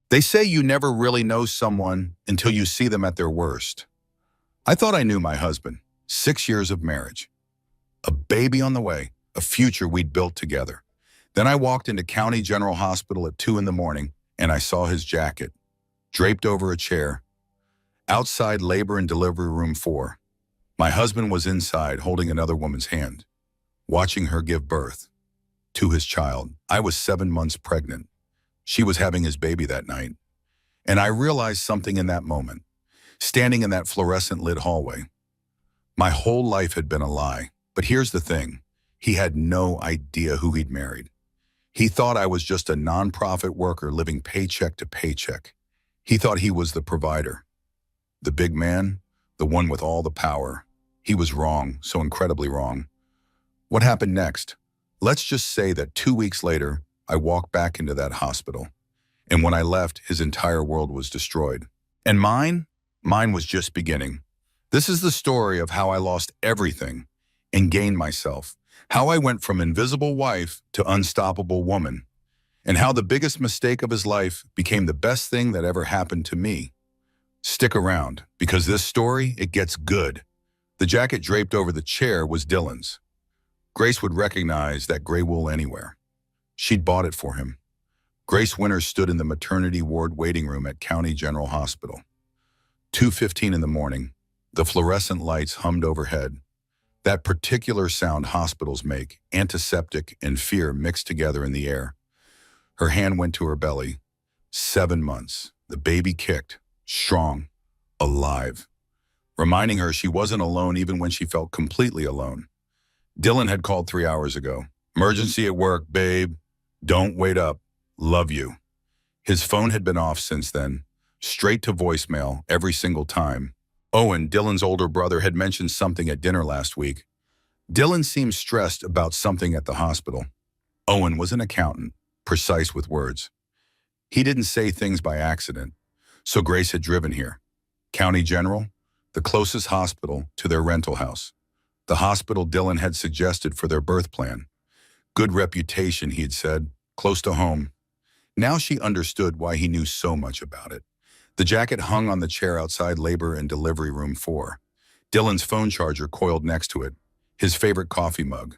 They say you never really know someone until you see them at their worst. I thought I knew my husband. 6 years of marriage. A baby on the way. A future we'd built together. Then I walked into County General Hospital at 2 in the morning and I saw his jacket, draped over a chair, outside labor and delivery room 4. My husband was inside holding another woman's hand, watching her give birth to his child. I was 7 months pregnant. She was having his baby that night. And I realized something in that moment, standing in that fluorescent lit hallway. My whole life had been a lie. But here's the thing. He had no idea who he'd married. He thought I was just a nonprofit worker living paycheck to paycheck. He thought he was the provider, the big man, the one with all the power. He was wrong, so incredibly wrong. What happened next? Let's just say that 2 weeks later, I walked back into that hospital. And when I left, his entire world was destroyed. And mine was just beginning. This is the story of how I lost everything and gained myself. How I went from invisible wife to unstoppable woman. And how the biggest mistake of his life became the best thing that ever happened to me. Stick around, because this story, it gets good. The jacket draped over the chair was Dylan's. Grace would recognize that gray wool anywhere. She'd bought it for him. Grace Winters stood in the maternity ward waiting room at County General Hospital. 2:15 in the morning, the fluorescent lights hummed overhead. That particular sound hospitals make, antiseptic and fear mixed together in the air. Her hand went to her belly. 7 months. The baby kicked, strong, alive, reminding her she wasn't alone even when she felt completely alone. Dylan had called 3 hours ago. Emergency at work, babe. Don't wait up. Love you. His phone had been off since then, straight to voicemail every single time. Owen, Dylan's older brother, had mentioned something at dinner last week. Dylan seemed stressed about something at the hospital. Owen was an accountant, precise with words. He didn't say things by accident, so Grace had driven here. County General, the closest hospital to their rental house. The hospital Dylan had suggested for their birth plan. Good reputation, he had said, close to home. Now she understood why he knew so much about it. The jacket hung on the chair outside labor and delivery room 4. Dylan's phone charger coiled next to it, his favorite coffee mug,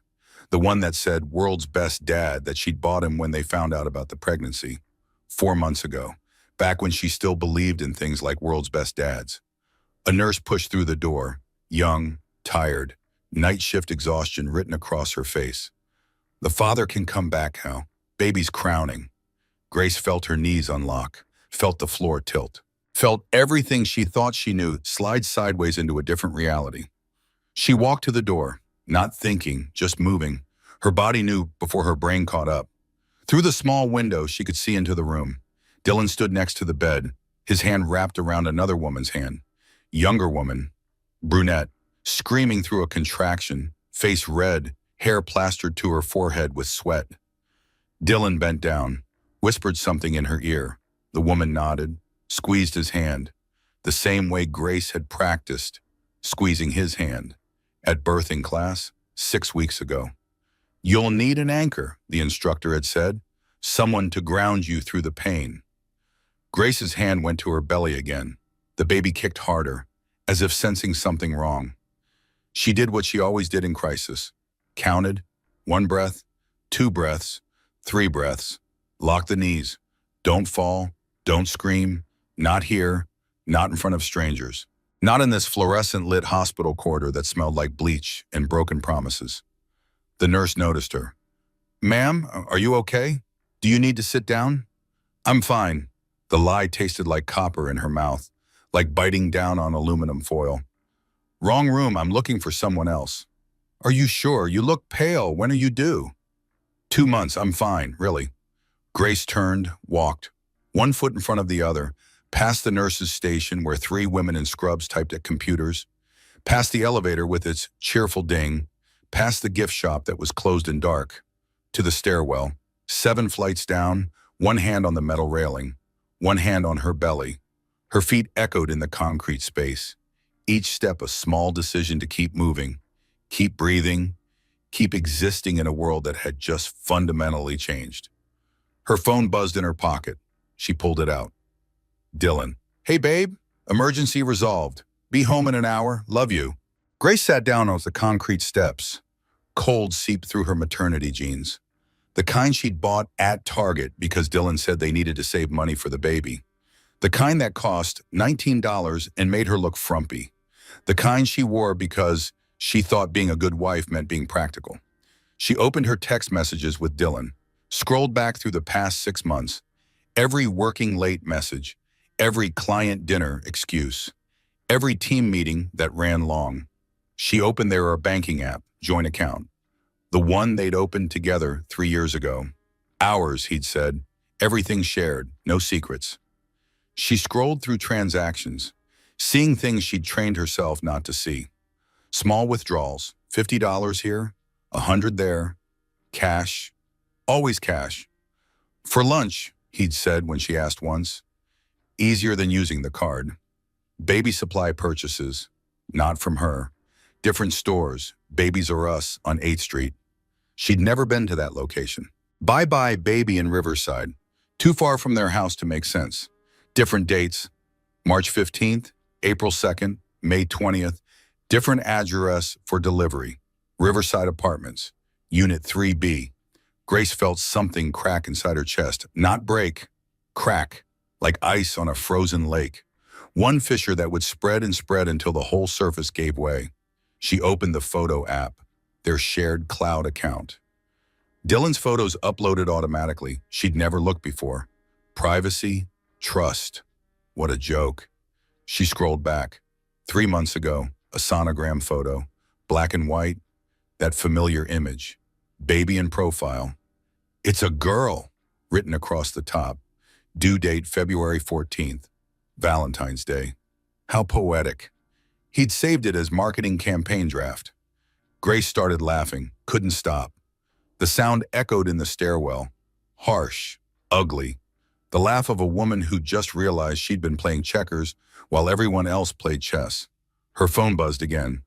the one that said world's best dad that she'd bought him when they found out about the pregnancy, 4 months ago, back when she still believed in things like world's best dads. A nurse pushed through the door, young, tired, night shift exhaustion written across her face. The father can come back, Hal. Baby's crowning. Grace felt her knees unlock, felt the floor tilt. Felt everything she thought she knew slide sideways into a different reality. She walked to the door, not thinking, just moving. Her body knew before her brain caught up. Through the small window, she could see into the room. Dylan stood next to the bed, his hand wrapped around another woman's hand. Younger woman, brunette, screaming through a contraction, face red, hair plastered to her forehead with sweat. Dylan bent down, whispered something in her ear. The woman nodded, squeezed his hand, the same way Grace had practiced, squeezing his hand, at birthing class 6 weeks ago. You'll need an anchor, the instructor had said, someone to ground you through the pain. Grace's hand went to her belly again. The baby kicked harder, as if sensing something wrong. She did what she always did in crisis, counted, 1 breath, 2 breaths, 3 breaths, locked the knees, don't fall, don't scream, not here, not in front of strangers, not in this fluorescent lit hospital corridor that smelled like bleach and broken promises. The nurse noticed her. Ma'am, are you okay? Do you need to sit down? I'm fine. The lie tasted like copper in her mouth, like biting down on aluminum foil. Wrong room, I'm looking for someone else. Are you sure? You look pale. When are you due? 2 months, I'm fine, really. Grace turned, walked, 1 foot in front of the other, past the nurse's station where 3 women in scrubs typed at computers, past the elevator with its cheerful ding, past the gift shop that was closed and dark, to the stairwell, 7 flights down, 1 hand on the metal railing, 1 hand on her belly. Her feet echoed in the concrete space, each step a small decision to keep moving, keep breathing, keep existing in a world that had just fundamentally changed. Her phone buzzed in her pocket. She pulled it out. Dylan. Hey, babe. Emergency resolved. Be home in an hour. Love you. Grace sat down on the concrete steps. Cold seeped through her maternity jeans. The kind she'd bought at Target because Dylan said they needed to save money for the baby. The kind that cost $19 and made her look frumpy. The kind she wore because she thought being a good wife meant being practical. She opened her text messages with Dylan, scrolled back through the past 6 months, every working late message, every client dinner excuse, every team meeting that ran long. She opened their banking app, joint account, the one they'd opened together 3 years ago. Ours, he'd said, everything shared, no secrets. She scrolled through transactions, seeing things she'd trained herself not to see. Small withdrawals, $50 here, $100 there, cash, always cash. For lunch, he'd said when she asked once, easier than using the card. Baby supply purchases, not from her. Different stores, Babies R Us on 8th Street. She'd never been to that location. Bye-bye Baby in Riverside, too far from their house to make sense. Different dates, March 15th, April 2nd, May 20th, different address for delivery. Riverside Apartments, Unit 3B. Grace felt something crack inside her chest. Not break, crack, like ice on a frozen lake. One fissure that would spread and spread until the whole surface gave way. She opened the photo app, their shared cloud account. Dylan's photos uploaded automatically. She'd never looked before. Privacy, trust. What a joke. She scrolled back. 3 months ago, a sonogram photo, black and white, that familiar image. Baby in profile. It's a girl, written across the top. Due date February 14th, Valentine's Day. How poetic. He'd saved it as marketing campaign draft. Grace started laughing, couldn't stop. The sound echoed in the stairwell. Harsh, ugly. The laugh of a woman who just realized she'd been playing checkers while everyone else played chess. Her phone buzzed again.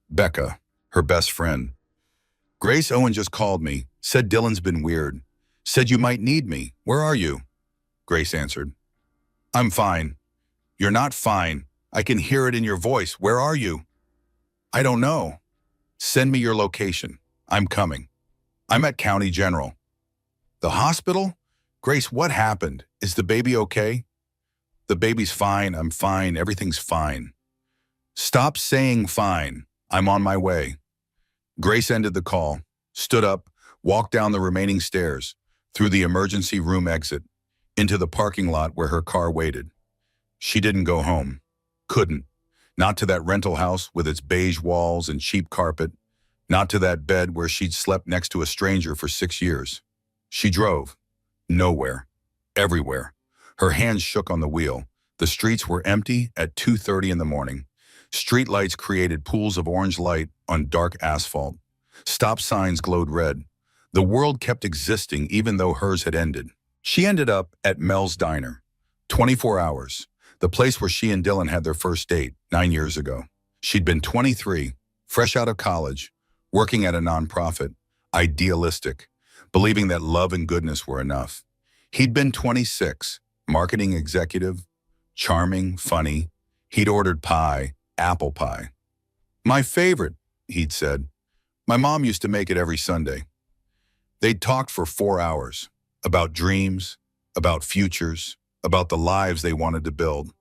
Becca, her best friend. Grace, Owen just called me, said Dylan's been weird. Said you might need me. Where are you? Grace answered. I'm fine. You're not fine. I can hear it in your voice. Where are you? I don't know. Send me your location. I'm coming. I'm at County General. The hospital? Grace, what happened? Is the baby okay? The baby's fine. I'm fine. Everything's fine. Stop saying fine. I'm on my way. Grace ended the call, stood up, walked down the remaining stairs, through the emergency room exit, into the parking lot where her car waited. She didn't go home. Couldn't. Not to that rental house with its beige walls and cheap carpet. Not to that bed where she'd slept next to a stranger for 6 years. She drove. Nowhere. Everywhere. Her hands shook on the wheel. The streets were empty at 2:30 in the morning. Street lights created pools of orange light on dark asphalt. Stop signs glowed red. The world kept existing even though hers had ended. She ended up at Mel's Diner. 24 hours. The place where she and Dylan had their first date 9 years ago. She'd been 23, fresh out of college, working at a nonprofit, idealistic, believing that love and goodness were enough. He'd been 26, marketing executive, charming, funny. He'd ordered pie, apple pie. My favorite, he'd said. My mom used to make it every Sunday. They'd talked for 4 hours about dreams, about futures, about the lives they wanted to build.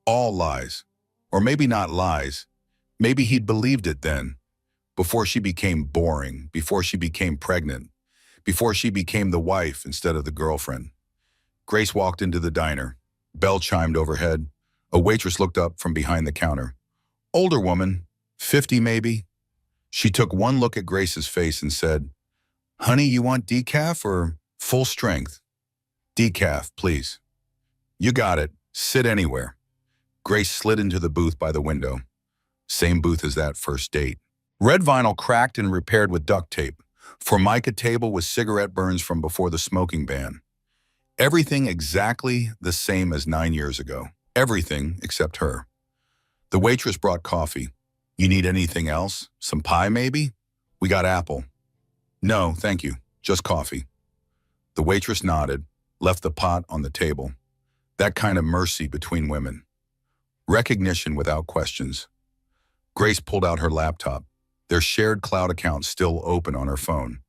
All lies. Or maybe not lies. Maybe he'd believed it then, before she became boring, before she became pregnant, before she became the wife instead of the girlfriend. Grace walked into the diner. Bell chimed overhead. A waitress looked up from behind the counter. Older woman, 50 maybe. She took one look at Grace's face and said, Honey, you want decaf or full strength? Decaf, please. You got it. Sit anywhere. Grace slid into the booth by the window. Same booth as that first date. Red vinyl cracked and repaired with duct tape. Formica table with cigarette burns from before the smoking ban. Everything exactly the same as 9 years ago. Everything except her. The waitress brought coffee. You need anything else? Some pie, maybe? We got apple. No, thank you. Just coffee. The waitress nodded, left the pot on the table. That kind of mercy between women. Recognition without questions. Grace pulled out her laptop, their shared cloud account still open on her phone.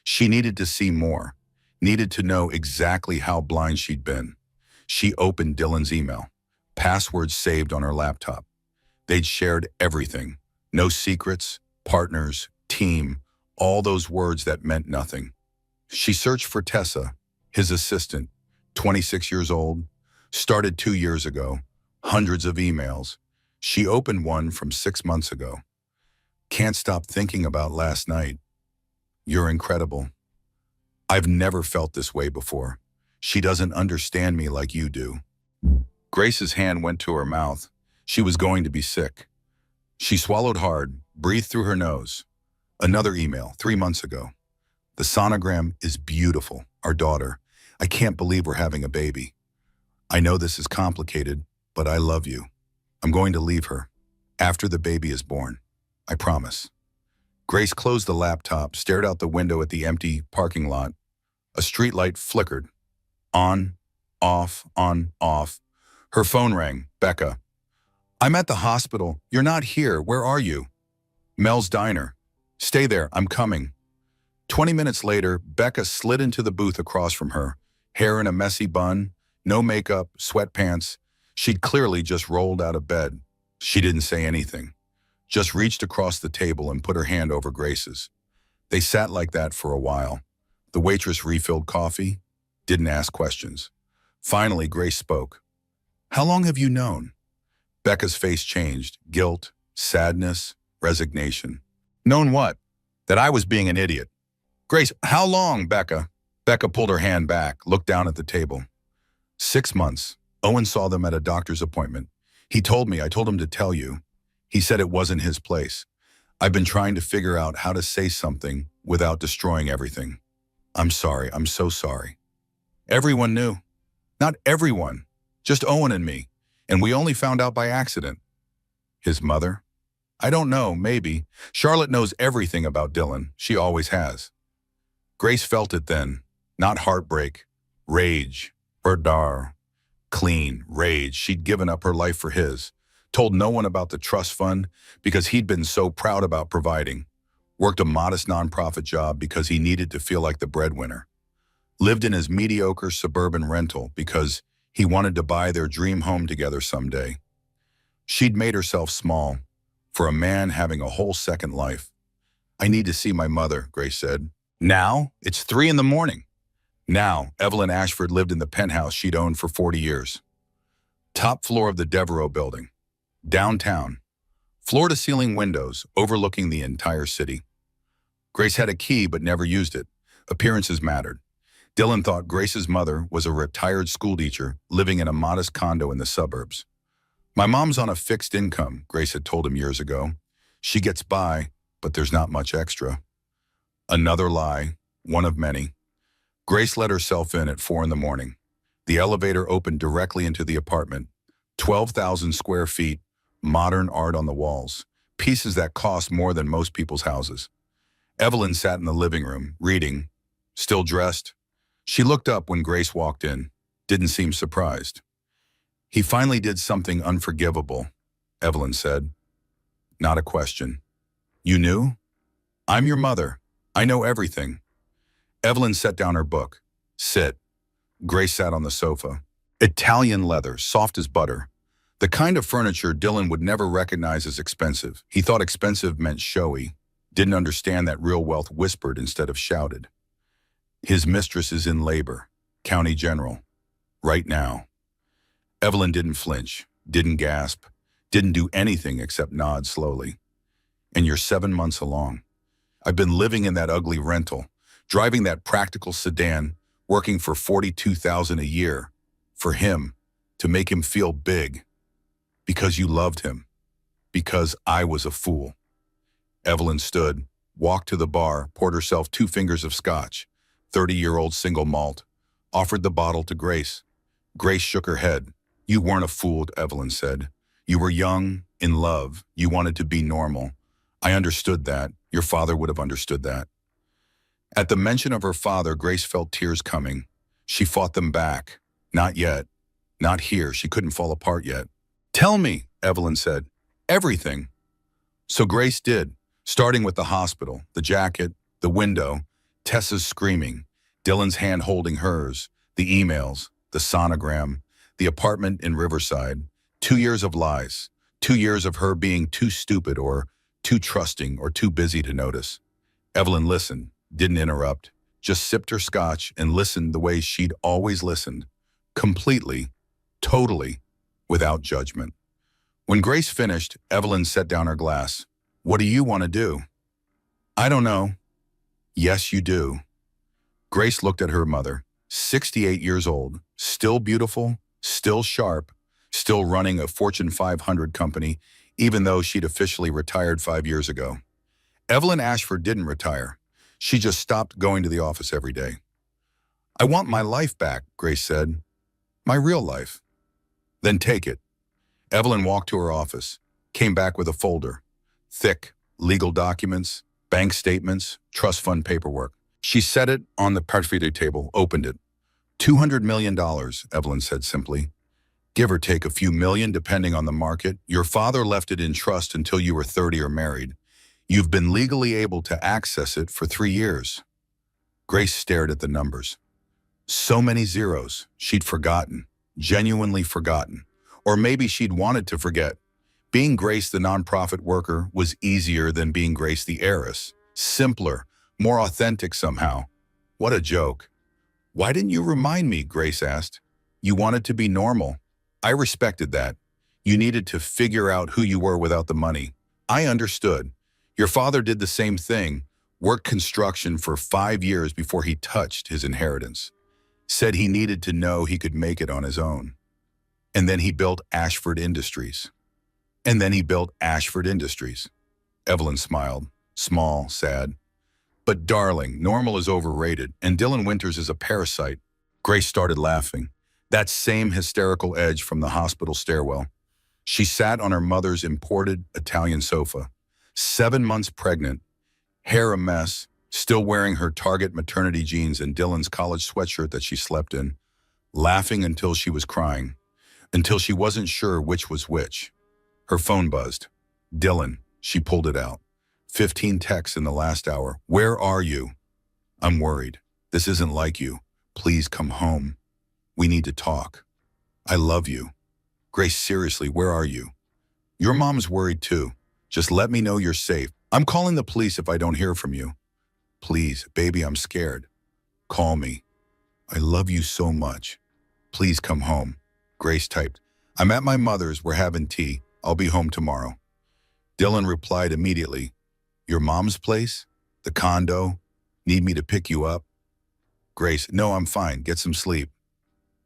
She needed to see more, needed to know exactly how blind she'd been. She opened Dylan's email, passwords saved on her laptop. They'd shared everything. No secrets, partners, team, all those words that meant nothing. She searched for Tessa, his assistant, 26 years old, started 2 years ago, hundreds of emails. She opened one from 6 months ago. Can't stop thinking about last night. You're incredible. I've never felt this way before. She doesn't understand me like you do. Grace's hand went to her mouth. She was going to be sick. She swallowed hard, breathed through her nose. Another email, 3 months ago. The sonogram is beautiful, our daughter. I can't believe we're having a baby. I know this is complicated, but I love you. I'm going to leave her after the baby is born. I promise. Grace closed the laptop, stared out the window at the empty parking lot. A streetlight flickered. On, off, on, off. Her phone rang. Becca. I'm at the hospital. You're not here. Where are you? Mel's diner. Stay there. I'm coming. 20 minutes later, Becca slid into the booth across from her, hair in a messy bun, no makeup, sweatpants. She'd clearly just rolled out of bed. She didn't say anything, just reached across the table and put her hand over Grace's. They sat like that for a while. The waitress refilled coffee, didn't ask questions. Finally, Grace spoke. How long have you known? Becca's face changed, guilt, sadness, resignation. Known what? That I was being an idiot. Grace, how long, Becca? Becca pulled her hand back, looked down at the table. 6 months. Owen saw them at a doctor's appointment. He told me, I told him to tell you. He said it wasn't his place. I've been trying to figure out how to say something without destroying everything. I'm sorry, I'm so sorry. Everyone knew. Not everyone, just Owen and me. And we only found out by accident. His mother? I don't know, maybe. Charlotte knows everything about Dylan. She always has. Grace felt it then. Not heartbreak. Rage. Berdar. Clean. Rage. She'd given up her life for his. Told no one about the trust fund because he'd been so proud about providing. Worked a modest nonprofit job because he needed to feel like the breadwinner. Lived in his mediocre suburban rental because he wanted to buy their dream home together someday. She'd made herself small for a man having a whole second life. I need to see my mother, Grace said. Now? It's 3 a.m. Now, Evelyn Ashford lived in the penthouse she'd owned for 40 years. Top floor of the Devereaux building. Downtown. Floor-to-ceiling windows overlooking the entire city. Grace had a key but never used it. Appearances mattered. Dylan thought Grace's mother was a retired schoolteacher living in a modest condo in the suburbs. My mom's on a fixed income, Grace had told him years ago. She gets by, but there's not much extra. Another lie, one of many. Grace let herself in at 4 a.m. The elevator opened directly into the apartment. 12,000 square feet, modern art on the walls, pieces that cost more than most people's houses. Evelyn sat in the living room, reading, still dressed. She looked up when Grace walked in, didn't seem surprised. He finally did something unforgivable, Evelyn said. Not a question. You knew? I'm your mother. I know everything. Evelyn set down her book. Sit. Grace sat on the sofa. Italian leather, soft as butter. The kind of furniture Dylan would never recognize as expensive. He thought expensive meant showy. Didn't understand that real wealth whispered instead of shouted. His mistress is in labor. County General. Right now. Evelyn didn't flinch, didn't gasp, didn't do anything except nod slowly. And you're 7 months along. I've been living in that ugly rental, driving that practical sedan, working for $42,000 a year, for him, to make him feel big. Because you loved him. Because I was a fool. Evelyn stood, walked to the bar, poured herself 2 fingers of scotch, 30-year-old single malt, offered the bottle to Grace. Grace shook her head. You weren't a fool, Evelyn said. You were young, in love. You wanted to be normal. I understood that. Your father would have understood that. At the mention of her father, Grace felt tears coming. She fought them back. Not yet. Not here, she couldn't fall apart yet. Tell me, Evelyn said. Everything. So Grace did, starting with the hospital, the jacket, the window, Tessa's screaming, Dylan's hand holding hers, the emails, the sonogram, the apartment in Riverside. 2 years of lies. 2 years of her being too stupid or too trusting or too busy to notice. Evelyn listened, didn't interrupt, just sipped her scotch and listened the way she'd always listened. Completely, totally, without judgment. When Grace finished, Evelyn set down her glass. What do you want to do? I don't know. Yes, you do. Grace looked at her mother, 68 years old, still beautiful, still sharp, still running a Fortune 500 company, even though she'd officially retired 5 years ago. Evelyn Ashford didn't retire. She just stopped going to the office every day. I want my life back, Grace said. My real life. Then take it. Evelyn walked to her office, came back with a folder. Thick, legal documents, bank statements, trust fund paperwork. She set it on the parfait table, opened it. $200 million, Evelyn said simply. Give or take a few million depending on the market. Your father left it in trust until you were 30 or married. You've been legally able to access it for 3 years. Grace stared at the numbers. So many zeros, she'd forgotten, genuinely forgotten. Or maybe she'd wanted to forget. Being Grace the nonprofit worker was easier than being Grace the heiress. Simpler, more authentic somehow. What a joke. Why didn't you remind me, Grace asked. You wanted to be normal. I respected that. You needed to figure out who you were without the money. I understood. Your father did the same thing, worked construction for 5 years before he touched his inheritance. Said he needed to know he could make it on his own. And then he built Ashford Industries. Evelyn smiled, small, sad. But darling, normal is overrated, and Dylan Winters is a parasite. Grace started laughing. That same hysterical edge from the hospital stairwell. She sat on her mother's imported Italian sofa, 7 months pregnant, hair a mess, still wearing her Target maternity jeans and Dylan's college sweatshirt that she slept in, laughing until she was crying, until she wasn't sure which was which. Her phone buzzed. Dylan, she pulled it out. 15 texts in the last hour. Where are you? I'm worried. This isn't like you. Please come home. We need to talk. I love you. Grace, seriously, where are you? Your mom's worried too. Just let me know you're safe. I'm calling the police if I don't hear from you. Please, baby, I'm scared. Call me. I love you so much. Please come home. Grace typed. I'm at my mother's. We're having tea. I'll be home tomorrow. Dylan replied immediately. Your mom's place? The condo? Need me to pick you up? Grace, no, I'm fine. Get some sleep.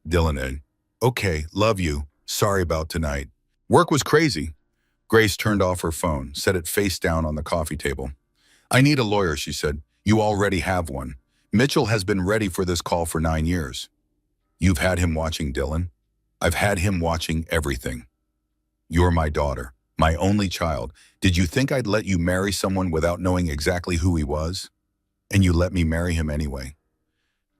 Dylan, okay, love you. Sorry about tonight. Work was crazy. Grace turned off her phone, set it face down on the coffee table. I need a lawyer, she said. You already have one. Mitchell has been ready for this call for 9 years. You've had him watching Dylan? I've had him watching everything. You're my daughter, my only child. Did you think I'd let you marry someone without knowing exactly who he was? And you let me marry him anyway.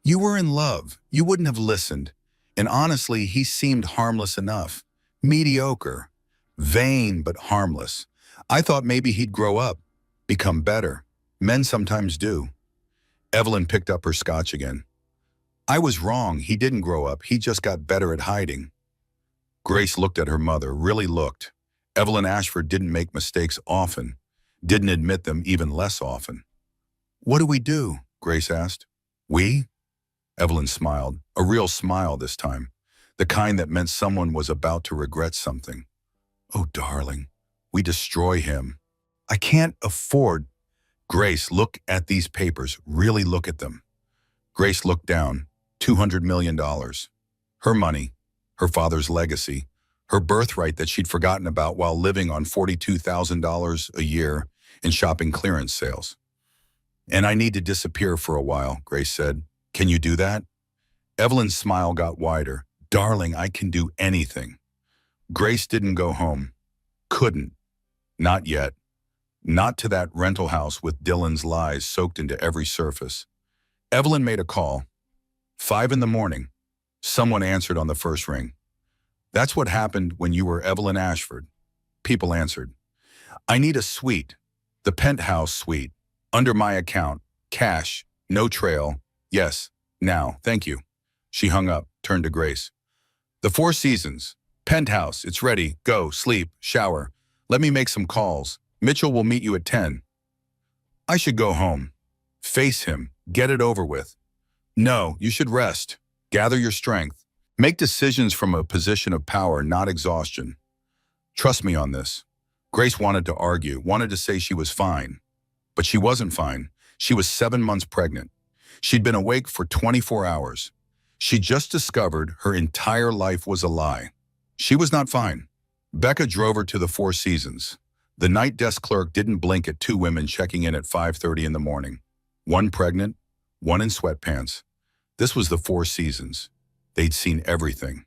You were in love. You wouldn't have listened. And honestly, he seemed harmless enough. Mediocre. Vain, but harmless. I thought maybe he'd grow up, become better. Men sometimes do. Evelyn picked up her scotch again. I was wrong. He didn't grow up. He just got better at hiding. Grace looked at her mother, really looked. Evelyn Ashford didn't make mistakes often, didn't admit them even less often. What do we do? Grace asked. We? Evelyn smiled, a real smile this time, the kind that meant someone was about to regret something. Oh, darling, we destroy him. I can't afford. Grace, look at these papers. Really look at them. Grace looked down. $200 million. Her money, her father's legacy, her birthright that she'd forgotten about while living on $42,000 a year in shopping clearance sales. And I need to disappear for a while, Grace said. Can you do that? Evelyn's smile got wider. Darling, I can do anything. Grace didn't go home. Couldn't. Not yet. Not to that rental house with Dylan's lies soaked into every surface. Evelyn made a call. 5 in the morning. Someone answered on the first ring. That's what happened when you were Evelyn Ashford. People answered. I need a suite. The penthouse suite. Under my account. Cash. No trail. Yes. Now. Thank you. She hung up, turned to Grace. The Four Seasons. Penthouse. It's ready. Go. Sleep. Shower. Let me make some calls. Mitchell will meet you at 10. I should go home. Face him. Get it over with. No, you should rest. Gather your strength. Make decisions from a position of power, not exhaustion. Trust me on this. Grace wanted to argue, wanted to say she was fine. But she wasn't fine. She was 7 months pregnant. She'd been awake for 24 hours. She just discovered her entire life was a lie. She was not fine. Becca drove her to the Four Seasons. The night desk clerk didn't blink at two women checking in at 5:30 in the morning. One pregnant, one in sweatpants. This was the Four Seasons. They'd seen everything.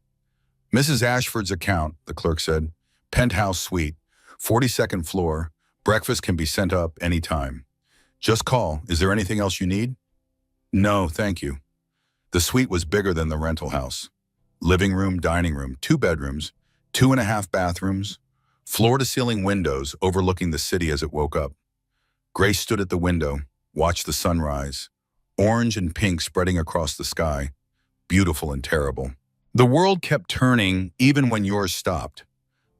Mrs. Ashford's account, the clerk said. Penthouse suite, 42nd floor. Breakfast can be sent up anytime. Just call. Is there anything else you need? No, thank you. The suite was bigger than the rental house. Living room, dining room, 2 bedrooms, 2.5 bathrooms, floor-to-ceiling windows overlooking the city as it woke up. Grace stood at the window, watched the sunrise, orange and pink spreading across the sky, beautiful and terrible. The world kept turning even when yours stopped.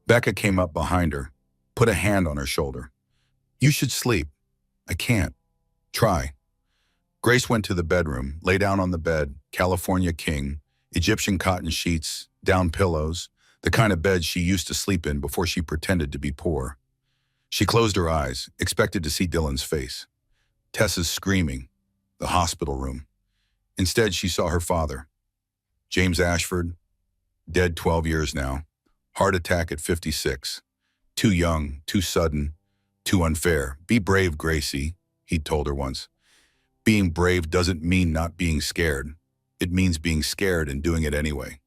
Becca came up behind her, put a hand on her shoulder. You should sleep. I can't. Try. Grace went to the bedroom, lay down on the bed, California king, Egyptian cotton sheets, down pillows, the kind of bed she used to sleep in before she pretended to be poor. She closed her eyes, expected to see Dylan's face. Tessa's screaming, the hospital room. Instead, she saw her father, James Ashford, dead 12 years now, heart attack at 56. Too young, too sudden, too unfair. Be brave, Gracie, he'd told her once. Being brave doesn't mean not being scared. It means being scared and doing it anyway.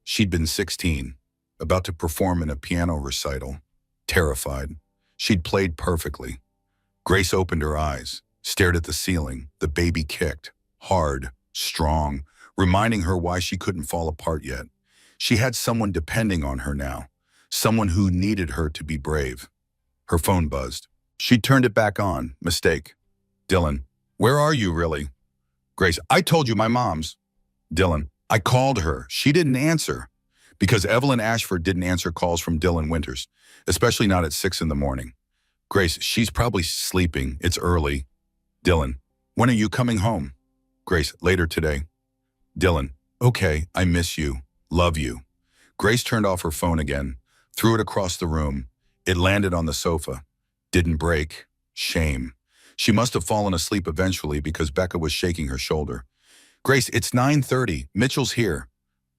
She'd been 16, about to perform in a piano recital, terrified. She'd played perfectly. Grace opened her eyes, stared at the ceiling. The baby kicked, hard, strong, reminding her why she couldn't fall apart yet. She had someone depending on her now, someone who needed her to be brave. Her phone buzzed. She turned it back on. Mistake. Dylan, where are you really? Grace, I told you my mom's. Dylan, I called her. She didn't answer. Because Evelyn Ashford didn't answer calls from Dylan Winters, especially not at 6 in the morning. Grace, she's probably sleeping. It's early. Dylan, when are you coming home? Grace, later today. Dylan, okay, I miss you. Love you. Grace turned off her phone again, threw it across the room. It landed on the sofa. Didn't break. Shame. She must have fallen asleep eventually because Becca was shaking her shoulder. Grace, it's 9:30. Mitchell's here.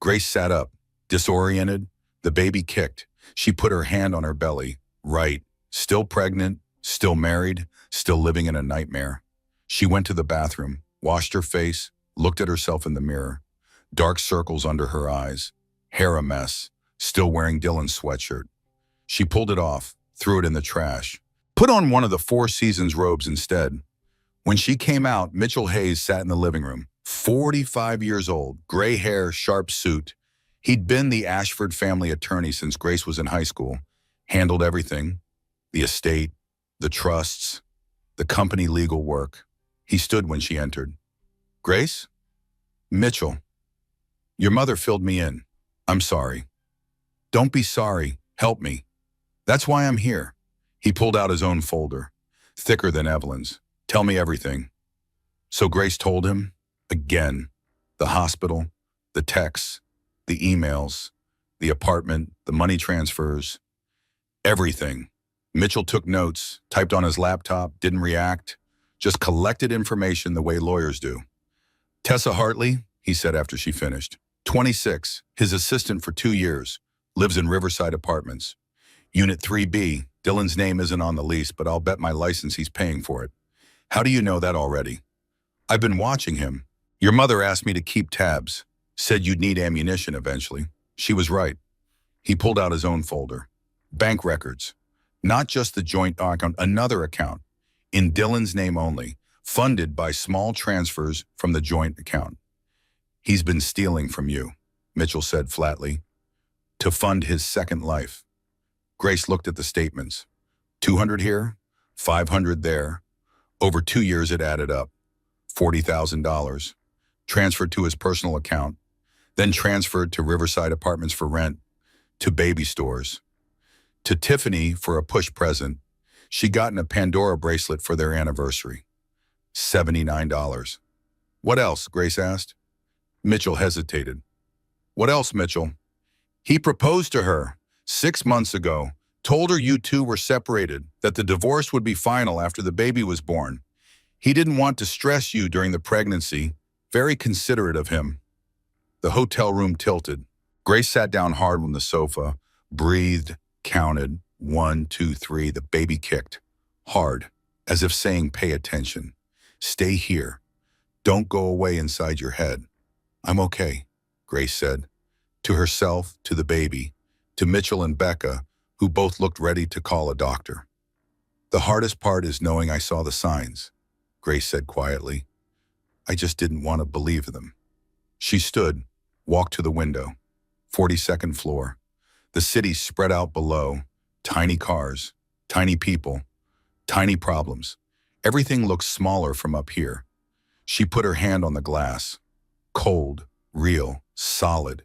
Grace sat up, disoriented. The baby kicked. She put her hand on her belly. Right. Still pregnant, still married, still living in a nightmare. She went to the bathroom, washed her face, looked at herself in the mirror. Dark circles under her eyes. Hair a mess. Still wearing Dylan's sweatshirt. She pulled it off, threw it in the trash. Put on one of the Four Seasons robes instead. When she came out, Mitchell Hayes sat in the living room. 45 years old, gray hair, sharp suit. He'd been the Ashford family attorney since Grace was in high school. Handled everything. The estate, the trusts, the company legal work. He stood when she entered. Grace? Mitchell. Your mother filled me in. I'm sorry. Don't be sorry. Help me. That's why I'm here. He pulled out his own folder, thicker than Evelyn's. Tell me everything. So Grace told him, again, the hospital, the texts, the emails, the apartment, the money transfers, everything. Mitchell took notes, typed on his laptop, didn't react, just collected information the way lawyers do. Tessa Hartley, he said after she finished. 26, his assistant for 2 years, lives in Riverside Apartments. Unit 3B, Dylan's name isn't on the lease, but I'll bet my license he's paying for it. How do you know that already? I've been watching him. Your mother asked me to keep tabs, said you'd need ammunition eventually. She was right. He pulled out his own folder. Bank records. Not just the joint account, another account, in Dylan's name only, funded by small transfers from the joint account. He's been stealing from you, Mitchell said flatly. to fund his second life. Grace looked at the statements. 200 here, 500 there. Over 2 years it added up. $40,000. Transferred to his personal account, then transferred to Riverside Apartments for rent, to baby stores, to Tiffany for a push present. She gotten a Pandora bracelet for their anniversary. $79. What else? Grace asked. Mitchell hesitated. What else, Mitchell? He proposed to her 6 months ago, told her you two were separated, that the divorce would be final after the baby was born. He didn't want to stress you during the pregnancy. Very considerate of him. The hotel room tilted. Grace sat down hard on the sofa, breathed, counted. 1, 2, 3. The baby kicked. Hard, as if saying, pay attention. Stay here. Don't go away inside your head. I'm okay, Grace said. To herself, to the baby, to Mitchell and Becca, who both looked ready to call a doctor. The hardest part is knowing I saw the signs, Grace said quietly. I just didn't want to believe them. She stood, walked to the window. 42nd floor. The city spread out below. Tiny cars, tiny people, tiny problems. Everything looks smaller from up here. She put her hand on the glass. Cold, real, solid.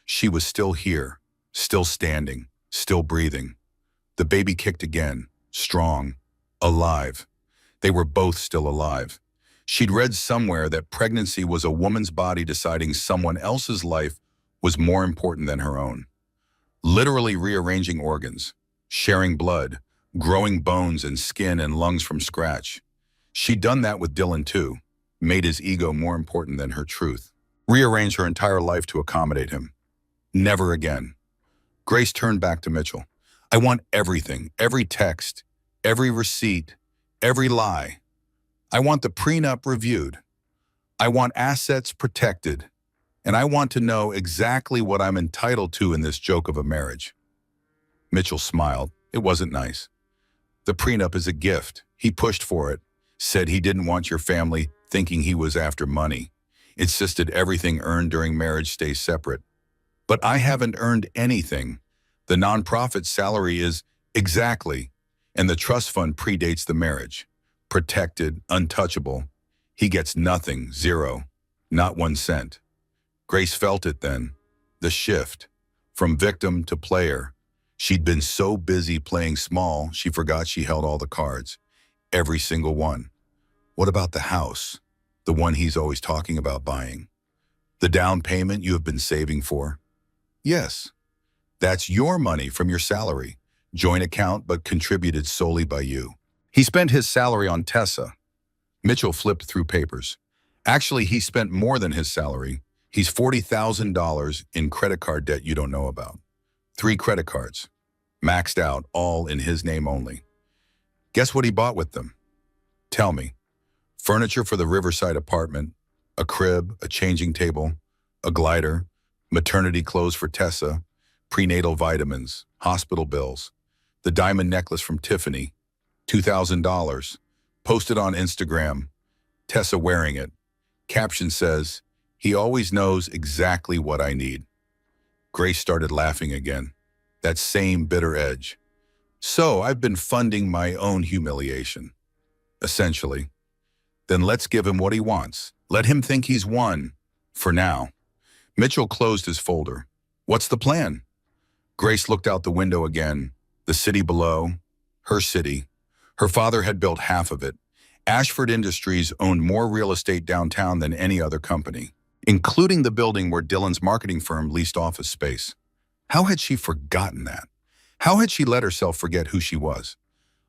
She was still here, still standing, still breathing. The baby kicked again, strong, alive. They were both still alive. She'd read somewhere that pregnancy was a woman's body deciding someone else's life was more important than her own. Literally rearranging organs, sharing blood, growing bones and skin and lungs from scratch. She'd done that with Dylan too, made his ego more important than her truth. Rearranged her entire life to accommodate him. Never again. Grace turned back to Mitchell. I want everything, every text, every receipt, every lie. I want the prenup reviewed. I want assets protected. And I want to know exactly what I'm entitled to in this joke of a marriage. Mitchell smiled. It wasn't nice. The prenup is a gift. He pushed for it, said he didn't want your family thinking he was after money, insisted everything earned during marriage stays separate. But I haven't earned anything. The nonprofit salary is exactly, and the trust fund predates the marriage. Protected, untouchable. He gets nothing, zero, not 1 cent. Grace felt it then, the shift, from victim to player. She'd been so busy playing small, she forgot she held all the cards, every single one. What about the house, the one he's always talking about buying? The down payment you have been saving for? Yes, that's your money from your salary, joint account but contributed solely by you. He spent his salary on Tessa. Mitchell flipped through papers. Actually, he spent more than his salary. He's $40,000 in credit card debt you don't know about. 3 credit cards, maxed out, all in his name only. Guess what he bought with them? Tell me. Furniture for the Riverside apartment, a crib, a changing table, a glider, maternity clothes for Tessa, prenatal vitamins, hospital bills, the diamond necklace from Tiffany, $2,000, posted on Instagram, Tessa wearing it. Caption says, he always knows exactly what I need. Grace started laughing again, that same bitter edge. So I've been funding my own humiliation, essentially. Then let's give him what he wants. Let him think he's won, for now. Mitchell closed his folder. What's the plan? Grace looked out the window again, the city below, her city. Her father had built half of it. Ashford Industries owned more real estate downtown than any other company, including the building where Dylan's marketing firm leased office space. How had she forgotten that? How had she let herself forget who she was?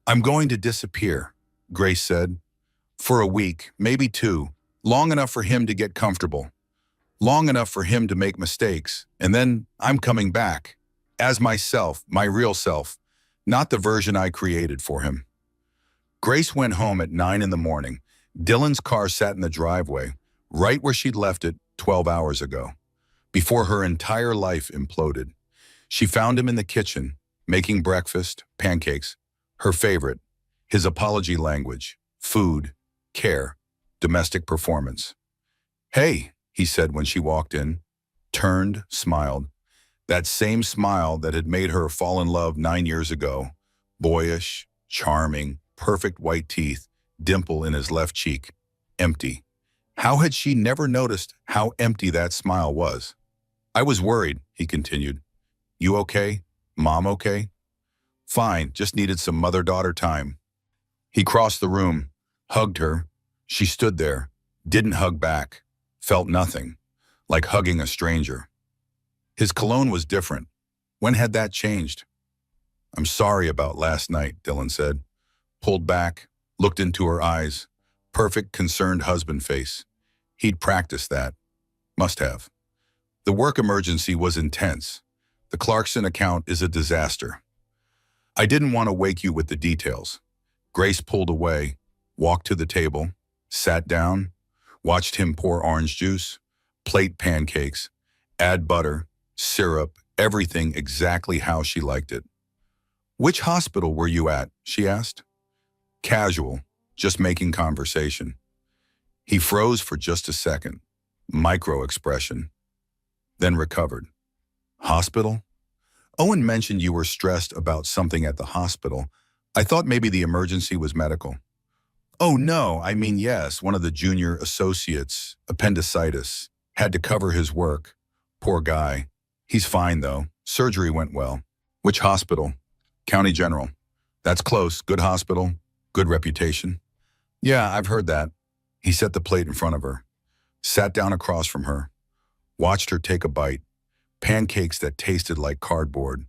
I'm going to disappear, Grace said. For a week, maybe 2, long enough for him to get comfortable, long enough for him to make mistakes, and then I'm coming back, as myself, my real self, not the version I created for him. Grace went home at 9 in the morning. Dylan's car sat in the driveway, right where she'd left it 12 hours ago, before her entire life imploded. She found him in the kitchen, making breakfast, pancakes, her favorite, his apology language, food, care, domestic performance. Hey, he said when she walked in, turned, smiled. That same smile that had made her fall in love 9 years ago. Boyish, charming, perfect white teeth, dimple in his left cheek. Empty. How had she never noticed how empty that smile was? I was worried, he continued. You okay? Mom okay? Fine, just needed some mother-daughter time. He crossed the room, hugged her. She stood there, didn't hug back, felt nothing, like hugging a stranger. His cologne was different. When had that changed? I'm sorry about last night, Dylan said. Pulled back, looked into her eyes. Perfect, concerned husband face. He'd practiced that. Must have. The work emergency was intense. The Clarkson account is a disaster. I didn't want to wake you with the details. Grace pulled away, walked to the table, sat down, watched him pour orange juice, plate pancakes, add butter, syrup, everything exactly how she liked it. Which hospital were you at? She asked. Casual, just making conversation. He froze for just a second, micro expression, then recovered. Hospital? Owen mentioned you were stressed about something at the hospital. I thought maybe the emergency was medical. Oh no, I mean yes, one of the junior associates, appendicitis, had to cover his work. Poor guy. He's fine though. Surgery went well. Which hospital? County General. That's close. Good hospital. Good reputation. Yeah, I've heard that. He set the plate in front of her, sat down across from her, watched her take a bite. Pancakes that tasted like cardboard,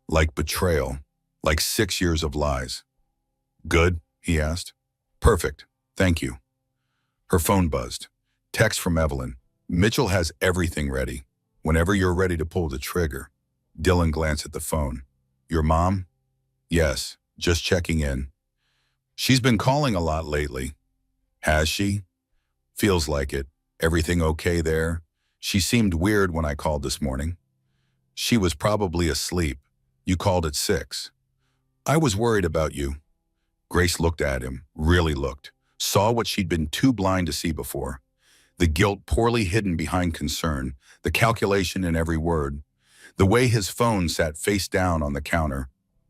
like betrayal, like 6 years of lies. Good? He asked. Perfect. Thank you. Her phone buzzed. Text from Evelyn. Mitchell has everything ready. Whenever you're ready to pull the trigger. Dylan glanced at the phone. Your mom? Yes, just checking in. She's been calling a lot lately. Has she? Feels like it. Everything okay there? She seemed weird when I called this morning. She was probably asleep. You called at 6. I was worried about you. Grace looked at him, really looked, saw what she'd been too blind to see before. The guilt poorly hidden behind concern, the calculation in every word. The way his phone sat face down on the counter,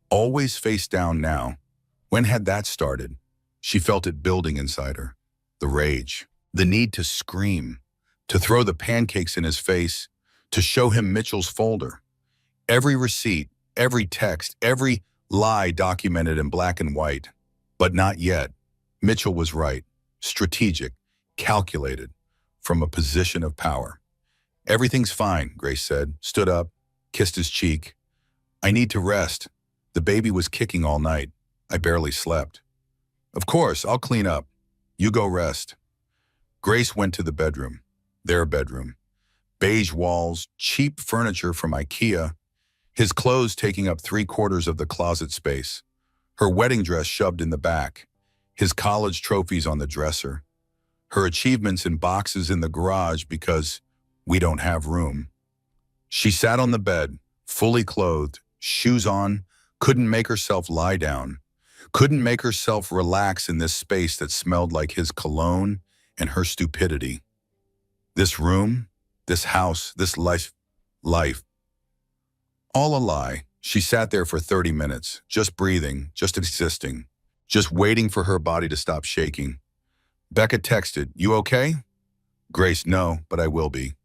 always face down now. When had that started? She felt it building inside her. The rage, the need to scream, to throw the pancakes in his face, to show him Mitchell's folder. Every receipt, every text, every lie documented in black and white. But not yet. Mitchell was right, strategic, calculated, from a position of power. Everything's fine, Grace said, stood up, kissed his cheek. I need to rest. The baby was kicking all night. I barely slept. Of course, I'll clean up. You go rest. Grace went to the bedroom. Their bedroom. Beige walls, cheap furniture from IKEA, his clothes taking up 3/4 of the closet space, her wedding dress shoved in the back, his college trophies on the dresser, her achievements in boxes in the garage because we don't have room. She sat on the bed, fully clothed, shoes on, couldn't make herself lie down, couldn't make herself relax in this space that smelled like his cologne and her stupidity. This room, this house, this life, all a lie. She sat there for 30 minutes, just breathing, just existing, just waiting for her body to stop shaking. Becca texted, you okay? Grace, no, but I will be.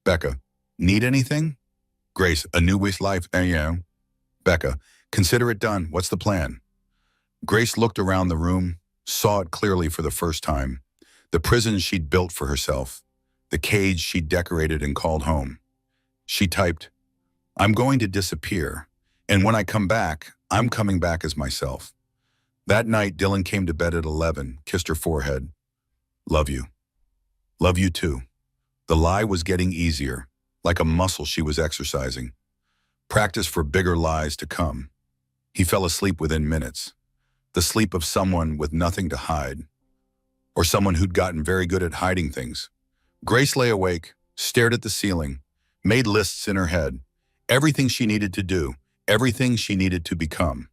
Becca, need anything? Grace, a new wish life, yeah. Becca, consider it done. What's the plan? Grace looked around the room, saw it clearly for the first time. The prison she'd built for herself. The cage she decorated and called home. She typed, I'm going to disappear, and when I come back, I'm coming back as myself. That night, Dylan came to bed at 11, kissed her forehead. Love you. Love you too. The lie was getting easier, like a muscle she was exercising. Practice for bigger lies to come. He fell asleep within minutes. The sleep of someone with nothing to hide, or someone who'd gotten very good at hiding things. Grace lay awake, stared at the ceiling, made lists in her head, everything she needed to do, everything she needed to become.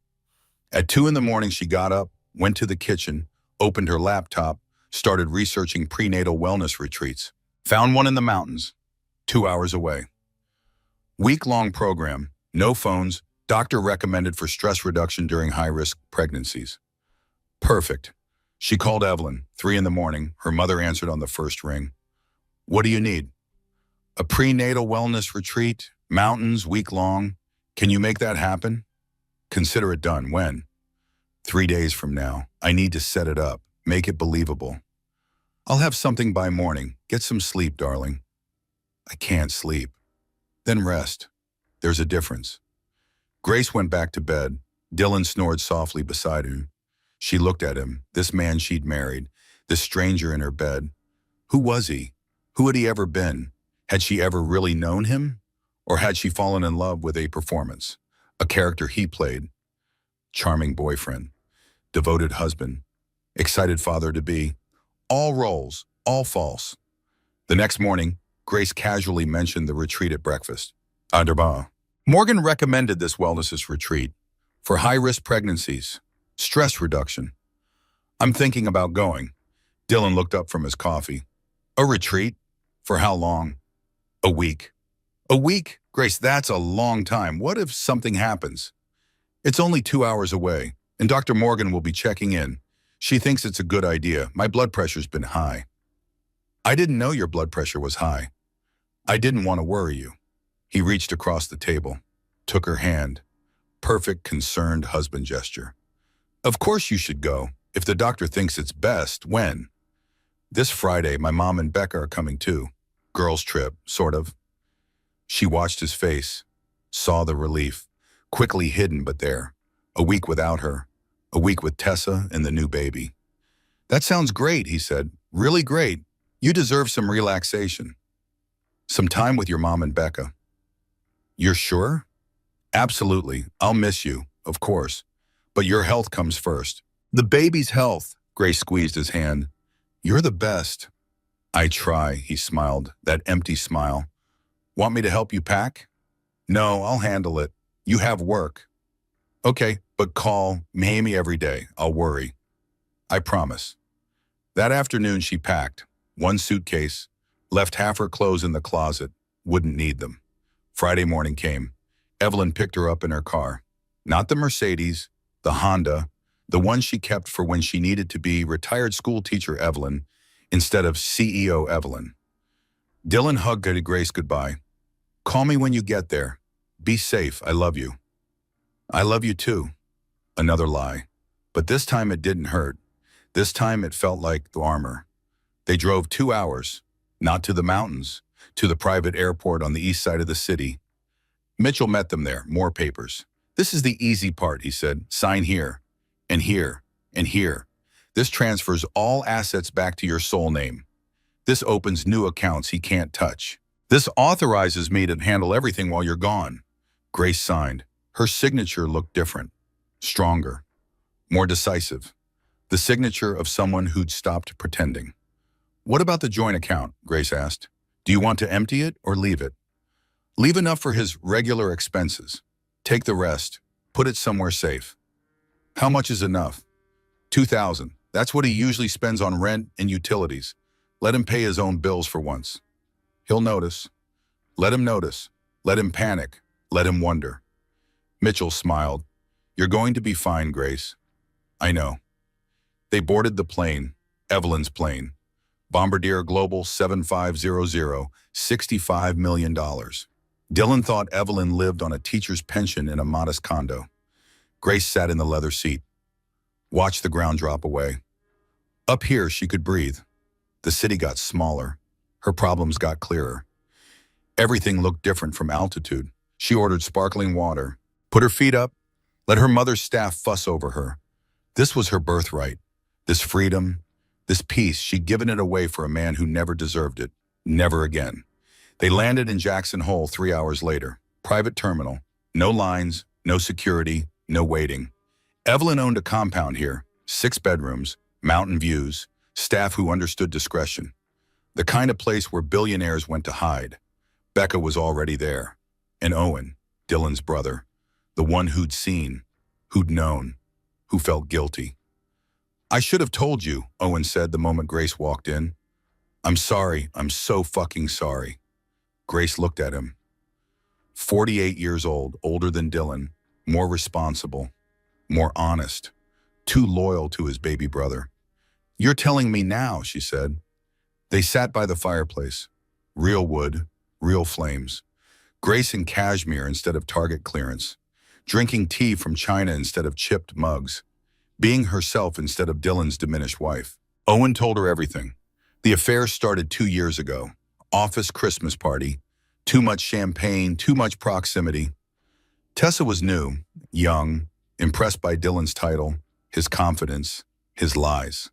At 2 a.m, she got up, went to the kitchen, opened her laptop, started researching prenatal wellness retreats. Found one in the mountains, 2 hours away. Week-long program, no phones, doctor recommended for stress reduction during high-risk pregnancies. Perfect. She called Evelyn, 3 in the morning. Her mother answered on the first ring. What do you need? A prenatal wellness retreat, mountains, week-long. Can you make that happen? Consider it done. When? 3 days from now. I need to set it up, make it believable. I'll have something by morning. Get some sleep, darling. I can't sleep. Then rest. There's a difference. Grace went back to bed. Dylan snored softly beside him. She looked at him, this man she'd married, this stranger in her bed. Who was he? Who had he ever been? Had she ever really known him? Or had she fallen in love with a performance, a character he played? Charming boyfriend, devoted husband, excited father-to-be. All roles, all false. The next morning, Grace casually mentioned the retreat at breakfast. Underbar. Morgan recommended this wellness retreat for high-risk pregnancies, stress reduction. I'm thinking about going. Dylan looked up from his coffee. A retreat? For how long? A week. A week? Grace, that's a long time. What if something happens? It's only 2 hours away, and Dr. Morgan will be checking in. She thinks it's a good idea. My blood pressure's been high. I didn't know your blood pressure was high. I didn't want to worry you. He reached across the table, took her hand. Perfect, concerned husband gesture. Of course you should go, if the doctor thinks it's best. When? This Friday, my mom and Becca are coming too. Girls' trip, sort of. She watched his face, saw the relief, quickly hidden but there. A week without her, a week with Tessa and the new baby. That sounds great, he said. Really great. You deserve some relaxation. Some time with your mom and Becca. You're sure? Absolutely. I'll miss you, of course. But your health comes first. The baby's health. Grace squeezed his hand. You're the best. I try, he smiled, that empty smile. Want me to help you pack? No, I'll handle it. You have work. Okay, but call Mamie every day. I'll worry. I promise. That afternoon she packed. 1 suitcase, left half her clothes in the closet, wouldn't need them. Friday morning came. Evelyn picked her up in her car. Not the Mercedes, the Honda, the one she kept for when she needed to be retired school teacher Evelyn instead of CEO Evelyn. Dylan hugged Grace goodbye. Call me when you get there. Be safe, I love you. I love you too. Another lie. But this time it didn't hurt. This time it felt like the armor. They drove 2 hours, not to the mountains, to the private airport on the east side of the city. Mitchell met them there, more papers. This is the easy part, he said. Sign here, and here, and here. This transfers all assets back to your sole name. This opens new accounts he can't touch. This authorizes me to handle everything while you're gone. Grace signed. Her signature looked different, stronger, more decisive. The signature of someone who'd stopped pretending. What about the joint account? Grace asked. Do you want to empty it or leave it? Leave enough for his regular expenses. Take the rest. Put it somewhere safe. How much is enough? $2,000. That's what he usually spends on rent and utilities. Let him pay his own bills for once. He'll notice. Let him notice. Let him panic. Let him wonder. Mitchell smiled. You're going to be fine, Grace. I know. They boarded the plane, Evelyn's plane. Bombardier Global 7500, $65 million. Dylan thought Evelyn lived on a teacher's pension in a modest condo. Grace sat in the leather seat. Watched the ground drop away. Up here, she could breathe. The city got smaller. Her problems got clearer. Everything looked different from altitude. She ordered sparkling water, put her feet up, let her mother's staff fuss over her. This was her birthright. This freedom, this peace, she'd given it away for a man who never deserved it. Never again. They landed in Jackson Hole 3 hours later. Private terminal. No lines, no security, no waiting. Evelyn owned a compound here. 6 bedrooms, mountain views, staff who understood discretion. The kind of place where billionaires went to hide. Becca was already there. And Owen, Dylan's brother. The one who'd seen, who'd known, who felt guilty. I should have told you, Owen said the moment Grace walked in. I'm sorry, I'm so fucking sorry. Grace looked at him. 48 years old, older than Dylan, more responsible, more honest, too loyal to his baby brother. "You're telling me now," she said. They sat by the fireplace. Real wood, real flames. Grace in cashmere instead of Target clearance. Drinking tea from China instead of chipped mugs. Being herself instead of Dylan's diminished wife. Owen told her everything. The affair started 2 years ago. Office Christmas party. Too much champagne, too much proximity. Tessa was new, young, impressed by Dylan's title, his confidence, his lies.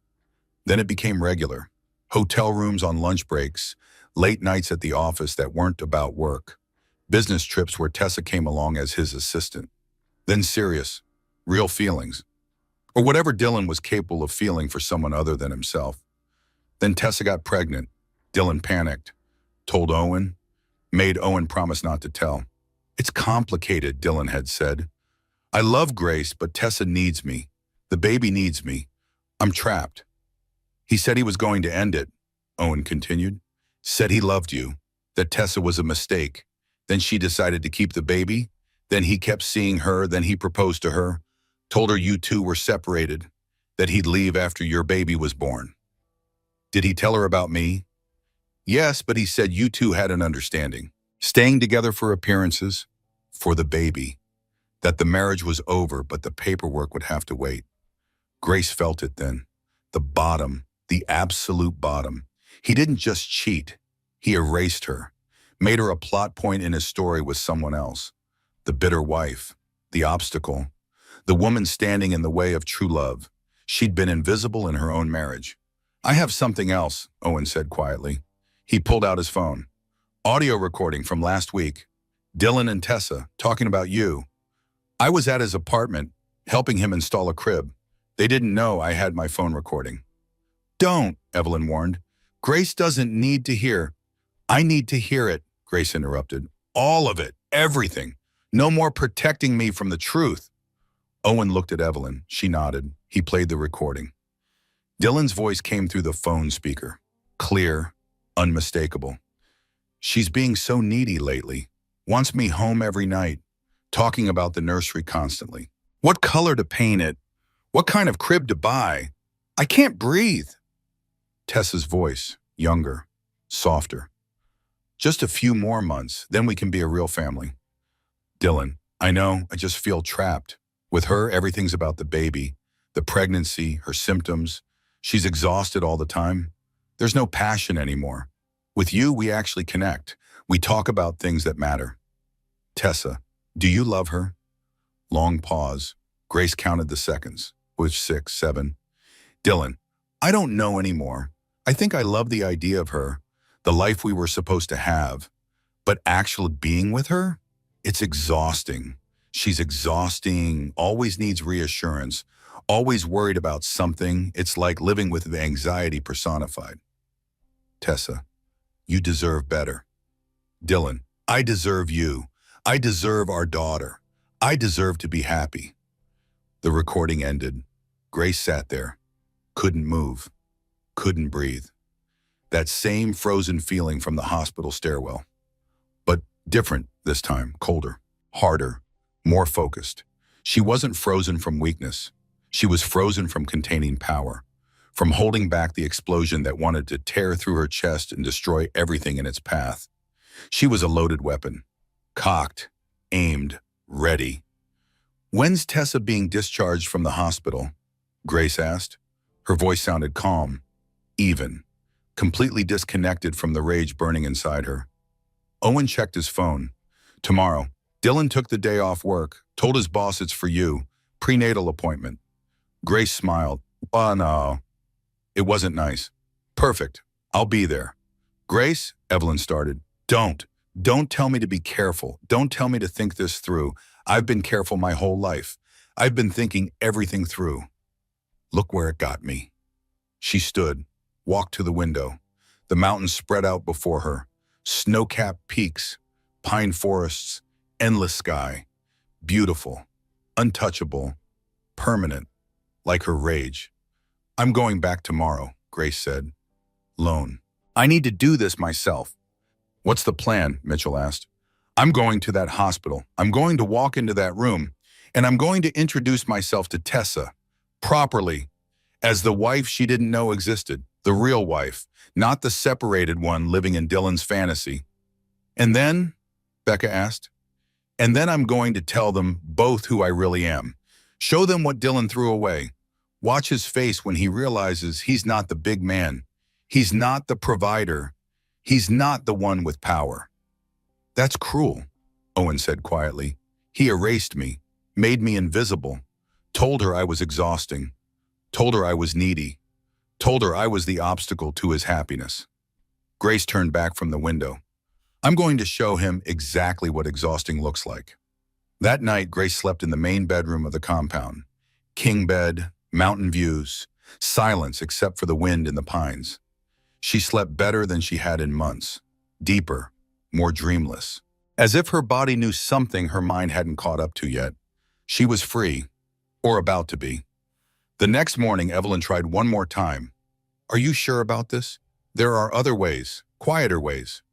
Then it became regular. Hotel rooms on lunch breaks, late nights at the office that weren't about work, business trips where Tessa came along as his assistant. Then serious, real feelings, or whatever Dylan was capable of feeling for someone other than himself. Then Tessa got pregnant. Dylan panicked, told Owen, made Owen promise not to tell. "It's complicated," Dylan had said. "I love Grace, but Tessa needs me. The baby needs me. I'm trapped." "He said he was going to end it," Owen continued. "Said he loved you, that Tessa was a mistake. Then she decided to keep the baby. Then he kept seeing her, then he proposed to her, told her you two were separated, that he'd leave after your baby was born." "Did he tell her about me?" "Yes, but he said you two had an understanding. Staying together for appearances, for the baby. That the marriage was over, but the paperwork would have to wait." Grace felt it then. The bottom, the absolute bottom. He didn't just cheat. He erased her, made her a plot point in his story with someone else. The bitter wife, the obstacle, the woman standing in the way of true love. She'd been invisible in her own marriage. "I have something else," Owen said quietly. He pulled out his phone. "Audio recording from last week. Dylan and Tessa talking about you. I was at his apartment, helping him install a crib. They didn't know I had my phone recording." "Don't," Evelyn warned. "Grace doesn't need to hear." "I need to hear it," Grace interrupted. "All of it, everything. No more protecting me from the truth." Owen looked at Evelyn. She nodded. He played the recording. Dylan's voice came through the phone speaker. Clear, unmistakable. "She's being so needy lately. Wants me home every night. Talking about the nursery constantly. What color to paint it. What kind of crib to buy. I can't breathe." Tessa's voice, younger, softer. "Just a few more months, then we can be a real family." Dylan, "I know, I just feel trapped. With her, everything's about the baby, the pregnancy, her symptoms. She's exhausted all the time. There's no passion anymore. With you, we actually connect. We talk about things that matter." Tessa, "Do you love her?" Long pause. Grace counted the seconds. With 6, 7. Dylan, "I don't know anymore. I think I love the idea of her, the life we were supposed to have. But actually being with her? It's exhausting. She's exhausting, always needs reassurance, always worried about something. It's like living with anxiety personified." Tessa, "You deserve better." Dylan, "I deserve you. I deserve our daughter. I deserve to be happy." The recording ended. Grace sat there, couldn't move, couldn't breathe. That same frozen feeling from the hospital stairwell. But different this time, colder, harder, more focused. She wasn't frozen from weakness. She was frozen from containing power, from holding back the explosion that wanted to tear through her chest and destroy everything in its path. She was a loaded weapon, cocked, aimed, ready. "When's Tessa being discharged from the hospital?" Grace asked. Her voice sounded calm, even, completely disconnected from the rage burning inside her. Owen checked his phone. "Tomorrow." Dylan took the day off work, told his boss it's for you, prenatal appointment. Grace smiled. "Oh, no." It wasn't nice. "Perfect. I'll be there." "Grace," Evelyn started. Don't tell me to be careful. Don't tell me to think this through. I've been careful my whole life. I've been thinking everything through." "Look where it got me." She stood, walked to the window. The mountains spread out before her. Snow-capped peaks, pine forests, endless sky. Beautiful, untouchable, permanent, like her rage. "I'm going back tomorrow," Grace said. "Lone. I need to do this myself." "What's the plan?" Mitchell asked. I'm going to that hospital. I'm going to walk into that room, and I'm going to introduce myself to Tessa properly as the wife she didn't know existed, the real wife, not the separated one living in Dylan's fantasy. And then, Becca asked, and then I'm going to tell them both who I really am. Show them what Dylan threw away. Watch his face when he realizes he's not the big man. He's not the provider. He's not the one with power. That's cruel, Owen said quietly. He erased me, made me invisible, told her I was exhausting, told her I was needy, told her I was the obstacle to his happiness. Grace turned back from the window. I'm going to show him exactly what exhausting looks like. That night, Grace slept in the main bedroom of the compound. King bed, mountain views, silence except for the wind in the pines. She slept better than she had in months, deeper, more dreamless. As if her body knew something her mind hadn't caught up to yet. She was free, or about to be. The next morning, Evelyn tried one more time. Are you sure about this? There are other ways, quieter ways.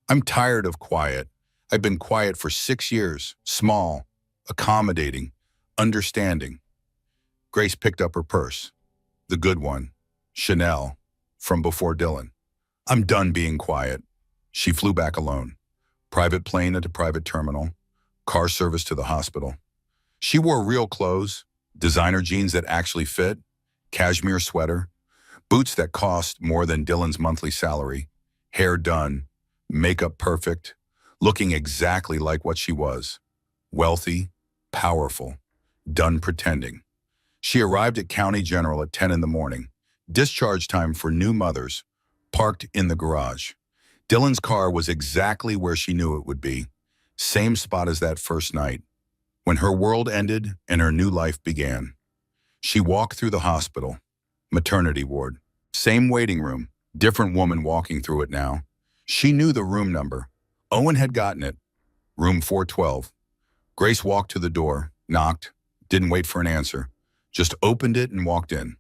I'm tired of quiet. I've been quiet for 6 years, small, accommodating, understanding. Grace picked up her purse, the good one, Chanel, from before Dylan. I'm done being quiet. She flew back alone. Private plane at a private terminal, car service to the hospital. She wore real clothes, designer jeans that actually fit, cashmere sweater, boots that cost more than Dylan's monthly salary, hair done, makeup perfect, looking exactly like what she was. Wealthy, powerful, done pretending. She arrived at County General at 10 in the morning. Discharge time for new mothers, parked in the garage. Dylan's car was exactly where she knew it would be. Same spot as that first night, when her world ended and her new life began. She walked through the hospital, maternity ward. Same waiting room, different woman walking through it now. She knew the room number. Owen had gotten it. Room 412. Grace walked to the door, knocked, didn't wait for an answer, just opened it and walked in.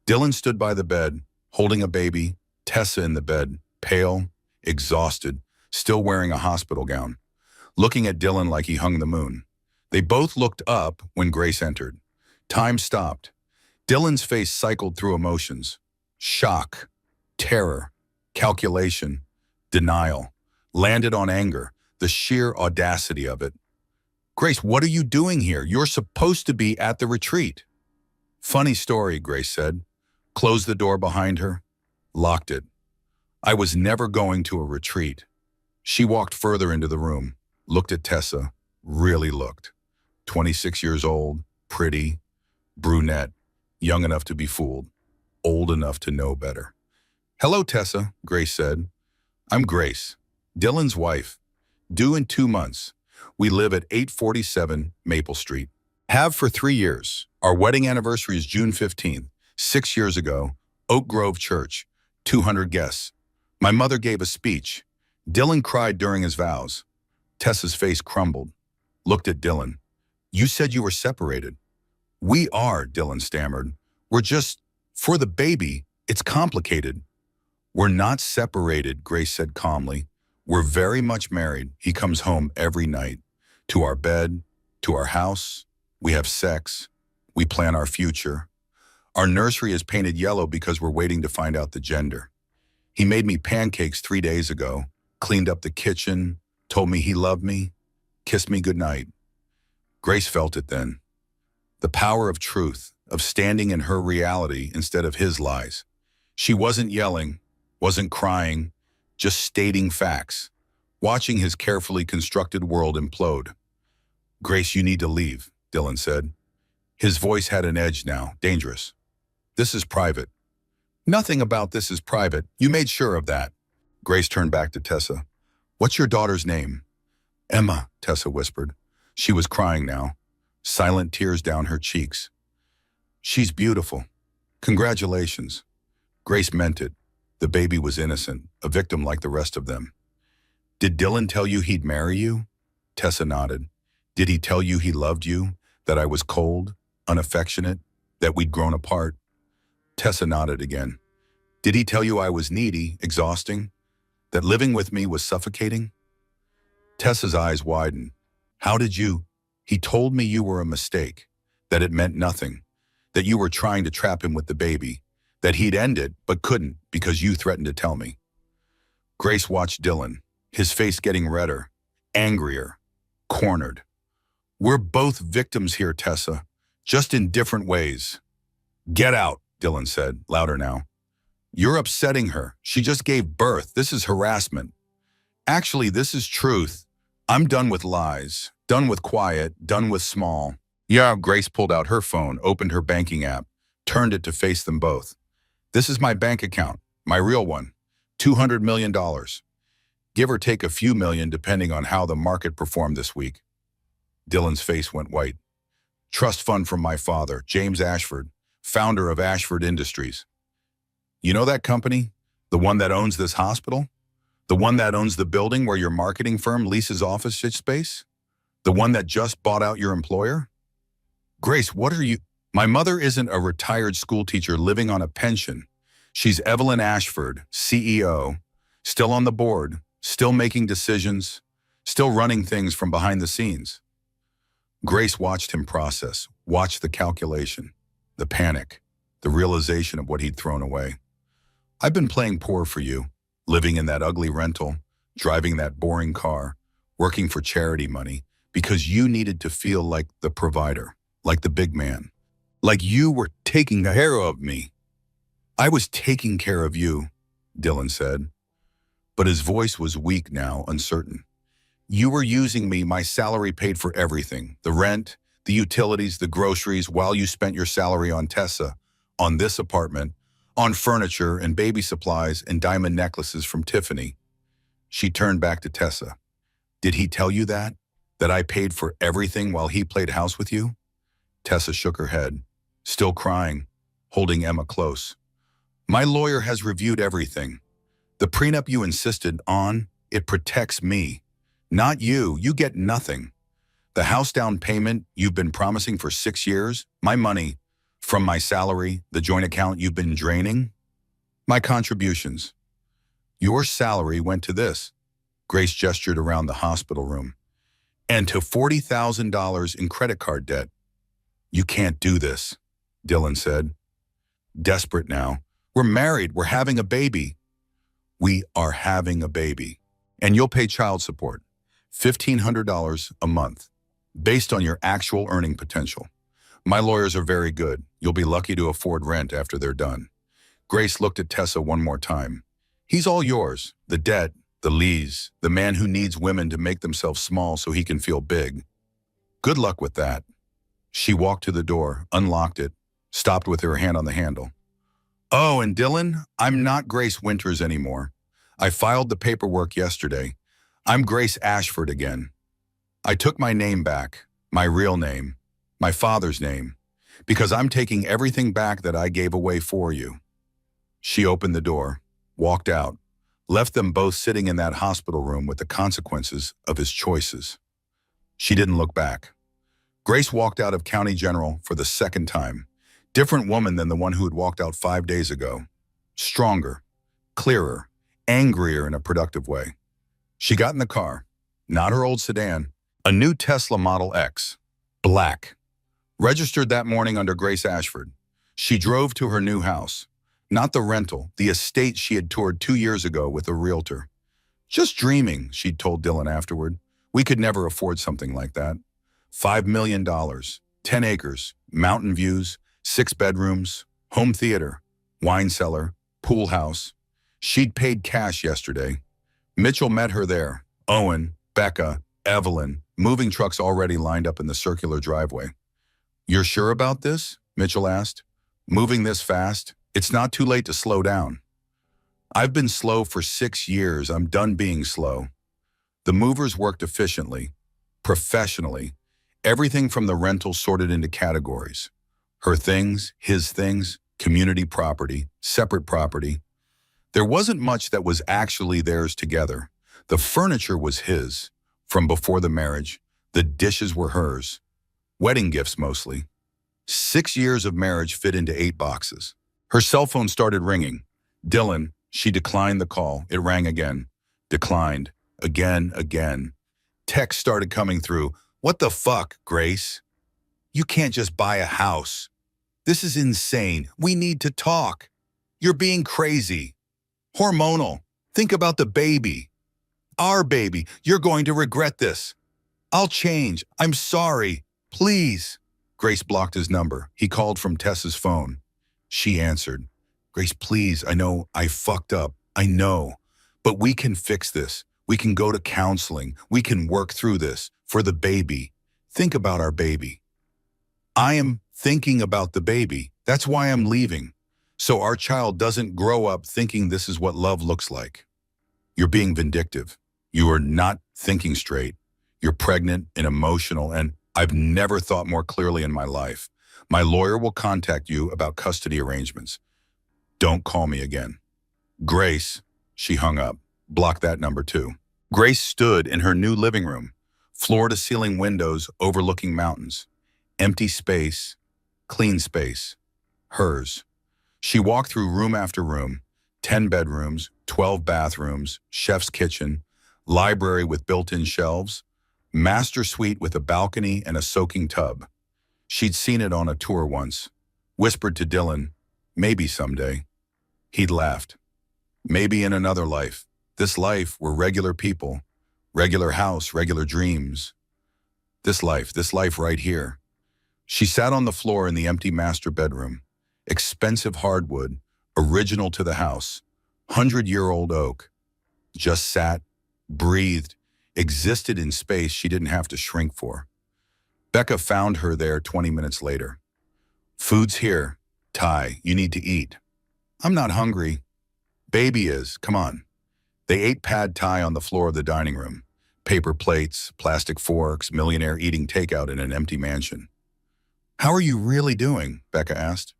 Dylan stood by the bed, holding a baby, Tessa in the bed, pale, exhausted, still wearing a hospital gown, looking at Dylan like he hung the moon. They both looked up when Grace entered. Time stopped. Dylan's face cycled through emotions. Shock, terror, calculation, denial, landed on anger, the sheer audacity of it. Grace, what are you doing here? You're supposed to be at the retreat. Funny story, Grace said. Closed the door behind her, locked it. I was never going to a retreat. She walked further into the room, looked at Tessa, really looked. 26 years old, pretty, brunette, young enough to be fooled, old enough to know better. Hello, Tessa, Grace said. I'm Grace, Dylan's wife. Due in 2 months. We live at 847 Maple Street. Have for 3 years. Our wedding anniversary is June 15th. 6 years ago, Oak Grove Church, 200 guests. My mother gave a speech. Dylan cried during his vows. Tessa's face crumbled. Looked at Dylan. You said you were separated. We are, Dylan stammered. We're just, for the baby, it's complicated. We're not separated, Grace said calmly. We're very much married. He comes home every night. To our bed, to our house. We have sex. We plan our future. Our nursery is painted yellow because we're waiting to find out the gender. He made me pancakes 3 days ago, cleaned up the kitchen, told me he loved me, kissed me goodnight. Grace felt it then. The power of truth, of standing in her reality instead of his lies. She wasn't yelling, wasn't crying, just stating facts, watching his carefully constructed world implode. Grace, you need to leave, Dylan said. His voice had an edge now, dangerous. This is private. Nothing about this is private. You made sure of that. Grace turned back to Tessa. What's your daughter's name? Emma, Tessa whispered. She was crying now, silent tears down her cheeks. She's beautiful. Congratulations. Grace meant it. The baby was innocent, a victim like the rest of them. Did Dylan tell you he'd marry you? Tessa nodded. Did he tell you he loved you, that I was cold, unaffectionate, that we'd grown apart? Tessa nodded again. Did he tell you I was needy, exhausting, that living with me was suffocating? Tessa's eyes widened. How did you? He told me you were a mistake, that it meant nothing, that you were trying to trap him with the baby, that he'd end it but couldn't because you threatened to tell me. Grace watched Dylan, his face getting redder, angrier, cornered. We're both victims here, Tessa, just in different ways. Get out, Dylan said, louder now. You're upsetting her. She just gave birth. This is harassment. Actually, this is truth. I'm done with lies, done with quiet, done with small. Yeah, Grace pulled out her phone, opened her banking app, turned it to face them both. This is my bank account, my real one, $200 million. Give or take a few million depending on how the market performed this week. Dylan's face went white. Trust fund from my father, James Ashford, founder of Ashford Industries. You know that company? The one that owns this hospital? The one that owns the building where your marketing firm leases office space? The one that just bought out your employer? Grace, what are you? My mother isn't a retired school teacher living on a pension. She's Evelyn Ashford, CEO, still on the board, still making decisions, still running things from behind the scenes. Grace watched him process, watched the calculation, the panic, the realization of what he'd thrown away. I've been playing poor for you, living in that ugly rental, driving that boring car, working for charity money, because you needed to feel like the provider, like the big man, like you were taking care of me. I was taking care of you, Dylan said, but his voice was weak now, uncertain. You were using me, my salary paid for everything, the rent, the utilities, the groceries, while you spent your salary on Tessa, on this apartment, on furniture and baby supplies and diamond necklaces from Tiffany. She turned back to Tessa. Did he tell you that? That I paid for everything while he played house with you? Tessa shook her head, still crying, holding Emma close. My lawyer has reviewed everything. The prenup you insisted on, it protects me. Not you. You get nothing. The house down payment you've been promising for 6 years, my money, from my salary, the joint account you've been draining, my contributions. Your salary went to this. Grace gestured around the hospital room. And to $40,000 in credit card debt. You can't do this, Dylan said. Desperate now. We're married. We're having a baby. We are having a baby. And you'll pay child support, $1,500 a month, based on your actual earning potential. My lawyers are very good. You'll be lucky to afford rent after they're done. Grace looked at Tessa one more time. He's all yours. The debt, the lees, the man who needs women to make themselves small so he can feel big. Good luck with that. She walked to the door, unlocked it, stopped with her hand on the handle. Oh, and Dylan, I'm not Grace Winters anymore. I filed the paperwork yesterday. I'm Grace Ashford again. I took my name back, my real name, my father's name, because I'm taking everything back that I gave away for you. She opened the door, walked out, left them both sitting in that hospital room with the consequences of his choices. She didn't look back. Grace walked out of County General for the second time. Different woman than the one who had walked out 5 days ago. Stronger, clearer, angrier in a productive way. She got in the car, not her old sedan, a new Tesla Model X, black. Registered that morning under Grace Ashford. She drove to her new house, not the rental, the estate she had toured 2 years ago with a realtor. Just dreaming, she'd told Dylan afterward. We could never afford something like that. $5 million, 10 acres, mountain views, 6 bedrooms, home theater, wine cellar, pool house. She'd paid cash yesterday. Mitchell met her there. Owen, Becca, Evelyn, moving trucks already lined up in the circular driveway. You're sure about this? Mitchell asked. Moving this fast? It's not too late to slow down. I've been slow for 6 years. I'm done being slow. The movers worked efficiently, professionally. Everything from the rental sorted into categories. Her things, his things, community property, separate property. There wasn't much that was actually theirs together. The furniture was his, from before the marriage. The dishes were hers. Wedding gifts mostly. 6 years of marriage fit into 8 boxes. Her cell phone started ringing. Dylan, she declined the call. It rang again. Declined. Again. Texts started coming through. What the fuck, Grace? You can't just buy a house. This is insane. We need to talk. You're being crazy. Hormonal. Think about the baby. Our baby. You're going to regret this. I'll change. I'm sorry. Please. Grace blocked his number. He called from Tessa's phone. She answered. Grace, please, I know I fucked up. I know. But we can fix this. We can go to counseling. We can work through this. For the baby. Think about our baby. I am thinking about the baby. That's why I'm leaving. So our child doesn't grow up thinking this is what love looks like. You're being vindictive. You are not thinking straight. You're pregnant and emotional, and I've never thought more clearly in my life. My lawyer will contact you about custody arrangements. Don't call me again. Grace, she hung up. Block that number too. Grace stood in her new living room, floor-to-ceiling windows overlooking mountains. Empty space, clean space, hers. She walked through room after room, 10 bedrooms, 12 bathrooms, chef's kitchen, library with built-in shelves, master suite with a balcony and a soaking tub. She'd seen it on a tour once, whispered to Dylan, maybe someday. He'd laughed. Maybe in another life. This life, we're regular people, regular house, regular dreams. This life right here. She sat on the floor in the empty master bedroom. Expensive hardwood, original to the house, 100-year-old oak. Just sat, breathed, existed in space she didn't have to shrink for. Becca found her there 20 minutes later. Food's here. Ty, you need to eat. I'm not hungry. Baby is, come on. They ate pad thai on the floor of the dining room. Paper plates, plastic forks, millionaire eating takeout in an empty mansion. How are you really doing? Becca asked.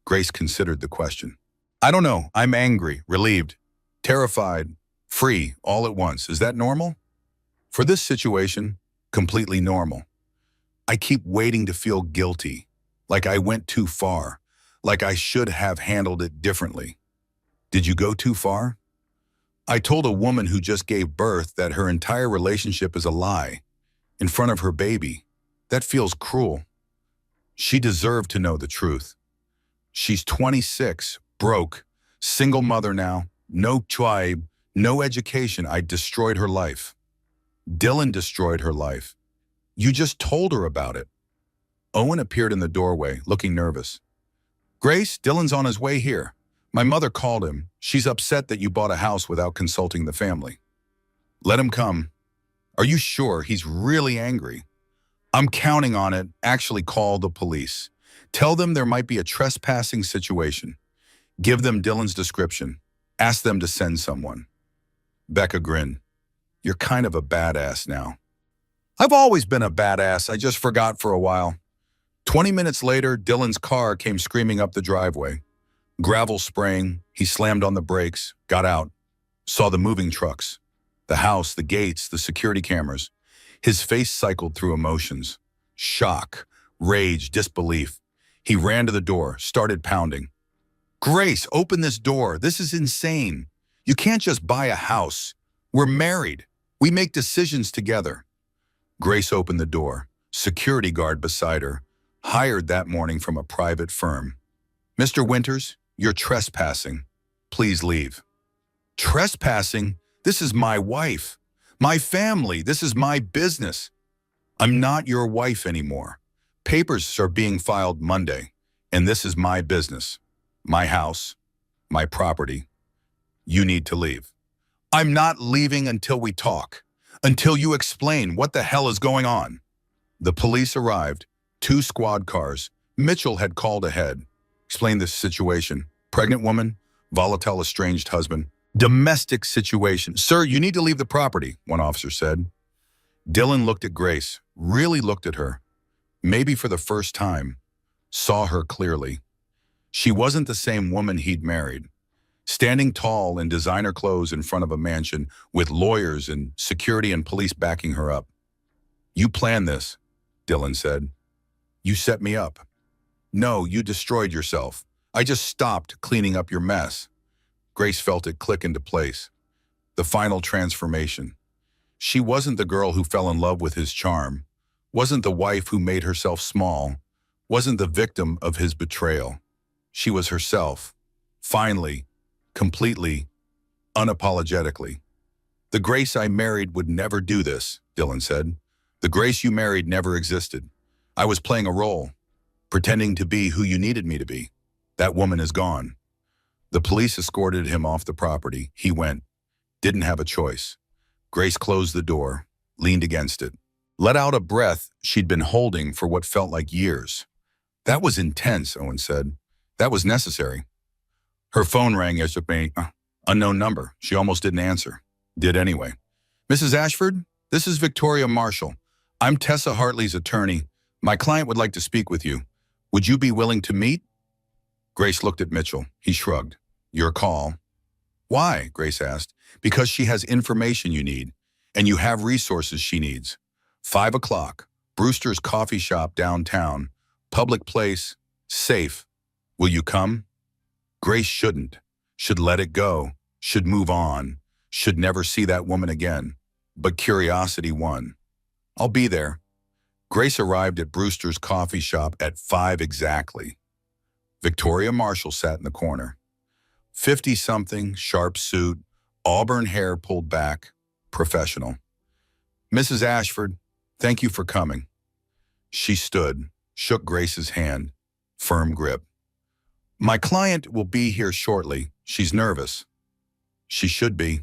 Grace considered the question. I don't know. I'm angry, relieved, terrified, free, all at once. Is that normal? For this situation, completely normal. I keep waiting to feel guilty, like I went too far, like I should have handled it differently. Did you go too far? I told a woman who just gave birth that her entire relationship is a lie, in front of her baby. That feels cruel. She deserved to know the truth. She's 26, broke, single mother now, no tribe, no education. I destroyed her life. Dylan destroyed her life. You just told her about it. Owen appeared in the doorway, looking nervous. Grace, Dylan's on his way here. My mother called him. She's upset that you bought a house without consulting the family. Let him come. Are you sure? He's really angry. I'm counting on it. Actually, call the police. Tell them there might be a trespassing situation. Give them Dylan's description. Ask them to send someone. Becca grinned. You're kind of a badass now. I've always been a badass. I just forgot for a while. 20 minutes later, Dylan's car came screaming up the driveway. Gravel spraying, he slammed on the brakes, got out, saw the moving trucks, the house, the gates, the security cameras. His face cycled through emotions. Shock, rage, disbelief. He ran to the door, started pounding. Grace, open this door. This is insane. You can't just buy a house. We're married. We make decisions together. Grace opened the door. Security guard beside her, hired that morning from a private firm. Mr. Winters, you're trespassing. Please leave. Trespassing? This is my wife. My family. This is my business. I'm not your wife anymore. Papers are being filed Monday, and this is my business. My house. My property. You need to leave. I'm not leaving until we talk. Until you explain what the hell is going on. The police arrived. 2 squad cars. Mitchell had called ahead. Explained the situation. Pregnant woman, volatile estranged husband. Domestic situation. Sir, you need to leave the property, one officer said. Dylan looked at Grace, really looked at her. Maybe for the first time. Saw her clearly. She wasn't the same woman he'd married. Standing tall in designer clothes in front of a mansion with lawyers and security and police backing her up. You planned this, Dylan said. You set me up. No, you destroyed yourself. I just stopped cleaning up your mess. Grace felt it click into place. The final transformation. She wasn't the girl who fell in love with his charm, wasn't the wife who made herself small, wasn't the victim of his betrayal. She was herself, finally, completely, unapologetically. The Grace I married would never do this, Dylan said. The Grace you married never existed. I was playing a role, pretending to be who you needed me to be. That woman is gone. The police escorted him off the property. He went. Didn't have a choice. Grace closed the door, leaned against it, let out a breath she'd been holding for what felt like years. That was intense, Owen said. That was necessary. Her phone rang as a unknown number. She almost didn't answer. Did anyway. Mrs. Ashford, this is Victoria Marshall. I'm Tessa Hartley's attorney. My client would like to speak with you. Would you be willing to meet? Grace looked at Mitchell. He shrugged. Your call. Why? Grace asked. Because she has information you need, and you have resources she needs. 5 o'clock, Brewster's coffee shop downtown, public place, safe. Will you come? Grace shouldn't, should let it go, should move on, should never see that woman again. But curiosity won. I'll be there. Grace arrived at Brewster's coffee shop at 5 exactly. Victoria Marshall sat in the corner. 50-something, sharp suit, auburn hair pulled back, professional. Mrs. Ashford, thank you for coming. She stood, shook Grace's hand, firm grip. My client will be here shortly. She's nervous. She should be.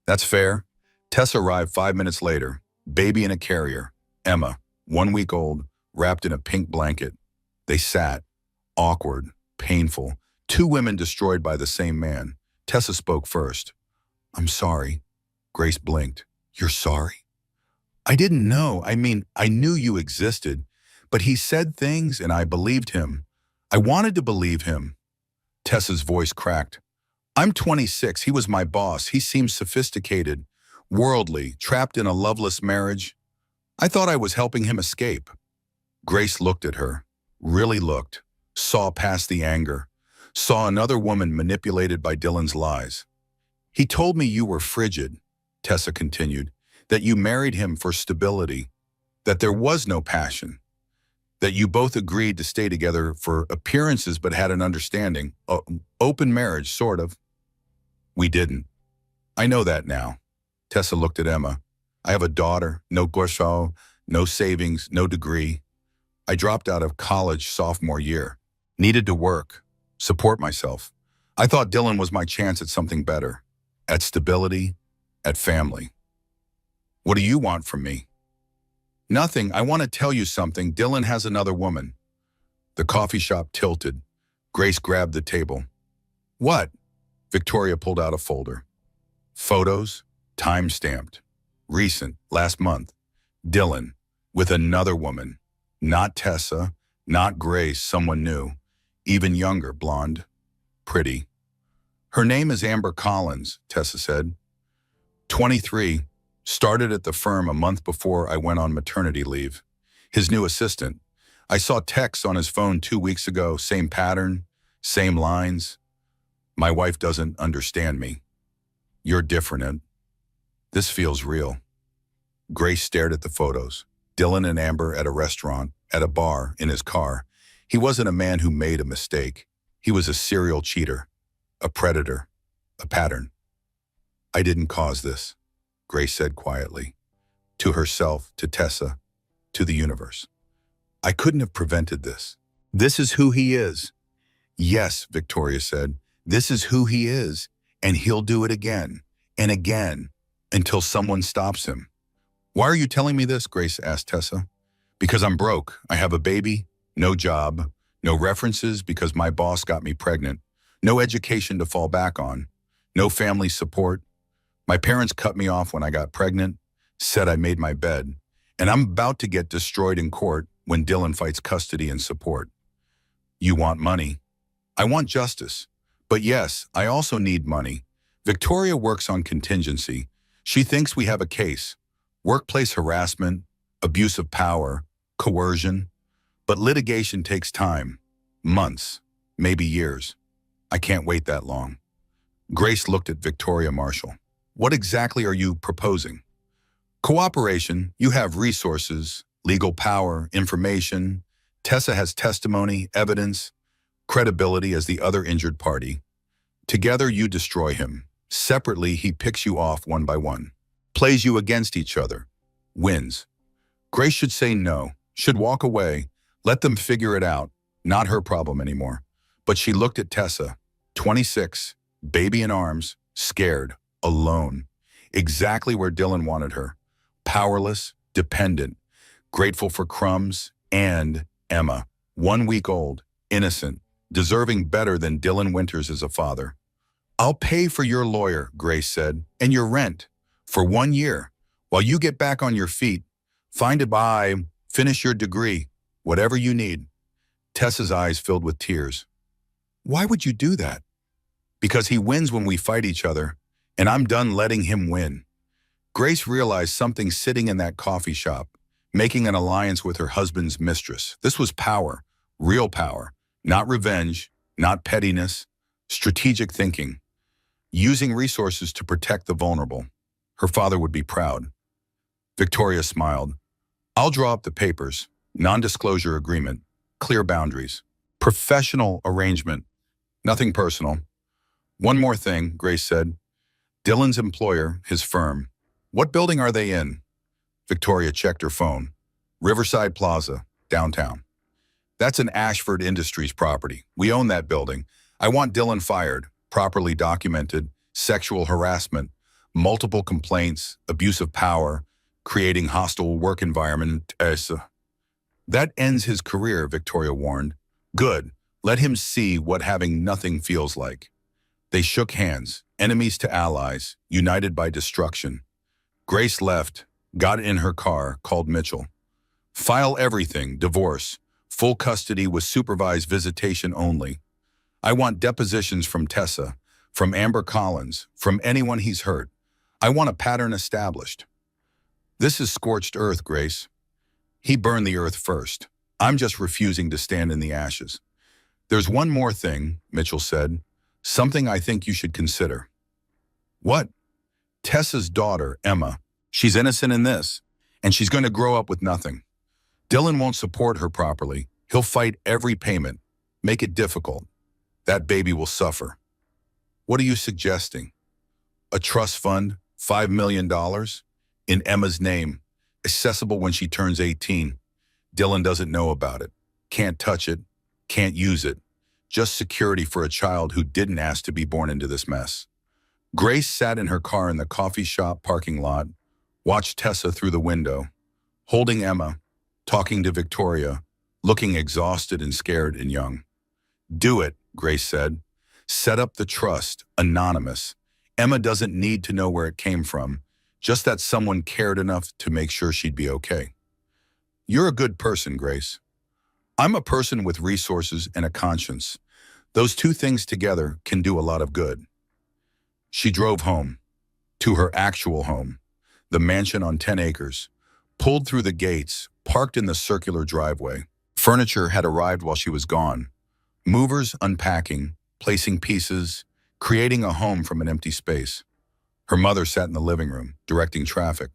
That's fair. Tess arrived 5 minutes later, baby in a carrier. Emma, 1 week old, wrapped in a pink blanket. They sat, awkward, painful, 2 women destroyed by the same man. Tessa spoke first. I'm sorry. Grace blinked. You're sorry? I didn't know. I knew you existed, but he said things and I believed him. I wanted to believe him. Tessa's voice cracked. I'm 26. He was my boss. He seemed sophisticated, worldly, trapped in a loveless marriage. I thought I was helping him escape. Grace looked at her, really looked, saw past the anger, saw another woman manipulated by Dylan's lies. He told me you were frigid, Tessa continued, that you married him for stability, that there was no passion, that you both agreed to stay together for appearances but had an understanding, open marriage, sort of. We didn't. I know that now. Tessa looked at Emma. I have a daughter, no gorso, no savings, no degree. I dropped out of college sophomore year. Needed to work, support myself. I thought Dylan was my chance at something better, at stability, at family. What do you want from me? Nothing. I want to tell you something. Dylan has another woman. The coffee shop tilted. Grace grabbed the table. What? Victoria pulled out a folder. Photos, time-stamped. Recent, last month. Dylan, with another woman. Not Tessa, not Grace, someone new. Even younger, blonde, pretty. Her name is Amber Collins, Tessa said. 23, started at the firm a month before I went on maternity leave. His new assistant. I saw texts on his phone 2 weeks ago, same pattern, same lines. My wife doesn't understand me. You're different, and this feels real. Grace stared at the photos. Dylan and Amber at a restaurant, at a bar, in his car. He wasn't a man who made a mistake. He was a serial cheater, a predator, a pattern. I didn't cause this, Grace said quietly. To herself, to Tessa, to the universe. I couldn't have prevented this. This is who he is. Yes, Victoria said, this is who he is, and he'll do it again, and again, until someone stops him. Why are you telling me this? Grace asked Tessa. Because I'm broke. I have a baby, no job, no references because my boss got me pregnant, no education to fall back on, no family support. My parents cut me off when I got pregnant, said I made my bed, and I'm about to get destroyed in court when Dylan fights custody and support. You want money. I want justice. But yes, I also need money. Victoria works on contingency. She thinks we have a case. Workplace harassment, abuse of power, coercion. But litigation takes time. Months, maybe years. I can't wait that long. Grace looked at Victoria Marshall. What exactly are you proposing? Cooperation, you have resources, legal power, information. Tessa has testimony, evidence, credibility as the other injured party. Together, you destroy him. Separately, he picks you off one by one, plays you against each other, wins. Grace should say no, should walk away, let them figure it out, not her problem anymore. But she looked at Tessa, 26, baby in arms, scared, alone, exactly where Dylan wanted her, powerless, dependent, grateful for crumbs, and Emma, 1 week old, innocent, deserving better than Dylan Winters as a father. I'll pay for your lawyer, Grace said, and your rent, for 1 year, while you get back on your feet, find a buy, finish your degree, whatever you need. Tessa's eyes filled with tears. Why would you do that? Because he wins when we fight each other, and I'm done letting him win. Grace realized something sitting in that coffee shop, making an alliance with her husband's mistress. This was power, real power, not revenge, not pettiness, strategic thinking, using resources to protect the vulnerable. Her father would be proud. Victoria smiled. I'll draw up the papers, non-disclosure agreement, clear boundaries, professional arrangement, nothing personal. One more thing, Grace said. Dylan's employer, his firm. What building are they in? Victoria checked her phone. Riverside Plaza, downtown. That's an Ashford Industries property. We own that building. I want Dylan fired, properly documented, sexual harassment, multiple complaints, abuse of power, creating hostile work environment. That ends his career, Victoria warned. Good. Let him see what having nothing feels like. They shook hands, enemies to allies, united by destruction. Grace left, got in her car, called Mitchell. File everything, divorce, full custody with supervised visitation only. I want depositions from Tessa, from Amber Collins, from anyone he's hurt. I want a pattern established. This is scorched earth, Grace. He burned the earth first. I'm just refusing to stand in the ashes. There's one more thing, Mitchell said. Something I think you should consider. What? Tessa's daughter, Emma. She's innocent in this, and she's going to grow up with nothing. Dylan won't support her properly. He'll fight every payment, make it difficult. That baby will suffer. What are you suggesting? A trust fund, $5 million, in Emma's name, accessible when she turns 18. Dylan doesn't know about it, can't touch it, can't use it. Just security for a child who didn't ask to be born into this mess. Grace sat in her car in the coffee shop parking lot, watched Tessa through the window, holding Emma, talking to Victoria, looking exhausted and scared and young. Do it, Grace said. Set up the trust, anonymous. Emma doesn't need to know where it came from, just that someone cared enough to make sure she'd be okay. You're a good person, Grace. I'm a person with resources and a conscience. Those two things together can do a lot of good. She drove home, to her actual home, the mansion on 10 acres, pulled through the gates, parked in the circular driveway. Furniture had arrived while she was gone. Movers unpacking, placing pieces, creating a home from an empty space. Her mother sat in the living room, directing traffic.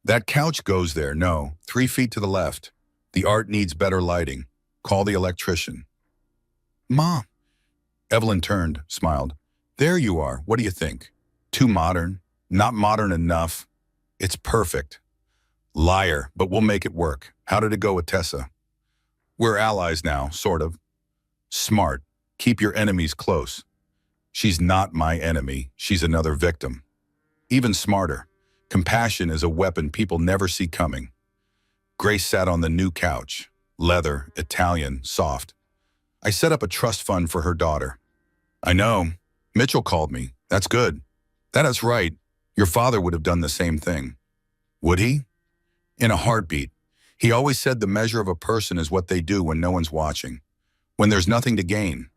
That couch goes there, no, 3 feet to the left. The art needs better lighting. Call the electrician. Mom. Evelyn turned, smiled. There you are. What do you think? Too modern? Not modern enough? It's perfect. Liar, but we'll make it work. How did it go with Tessa? We're allies now, sort of. Smart. Keep your enemies close. She's not my enemy. She's another victim. Even smarter. Compassion is a weapon people never see coming. Grace sat on the new couch. Leather, Italian, soft. I set up a trust fund for her daughter. I know. Mitchell called me. That's good. That is right. Your father would have done the same thing. Would he? In a heartbeat. He always said the measure of a person is what they do when no one's watching. When there's nothing to gain.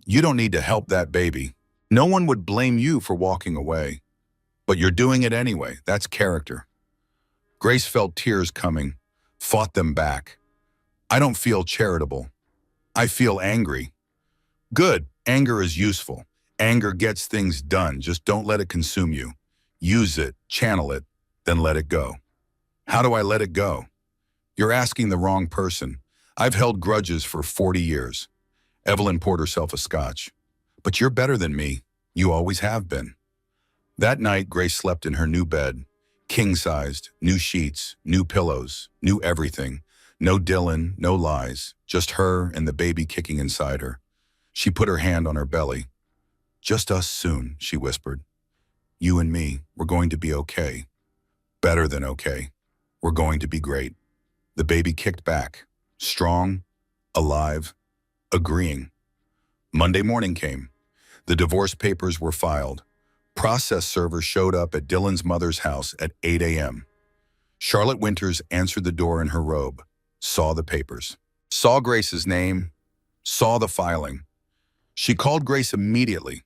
You don't need to help that baby. No one would blame you for walking away. But you're doing it anyway. That's character. Grace felt tears coming, fought them back. I don't feel charitable. I feel angry. Good. Anger is useful. Anger gets things done. Just don't let it consume you. Use it. Channel it. Then let it go. How do I let it go? You're asking the wrong person. I've held grudges for 40 years. Evelyn poured herself a scotch. But you're better than me. You always have been. That night, Grace slept in her new bed, king-sized, new sheets, new pillows, new everything. No Dylan, no lies, just her and the baby kicking inside her. She put her hand on her belly. Just us soon, she whispered. You and me, we're going to be okay. Better than okay. We're going to be great. The baby kicked back, strong, alive, agreeing. Monday morning came. The divorce papers were filed. Process server showed up at Dylan's mother's house at 8 a.m. Charlotte Winters answered the door in her robe, saw the papers, saw Grace's name, saw the filing. She called Grace immediately.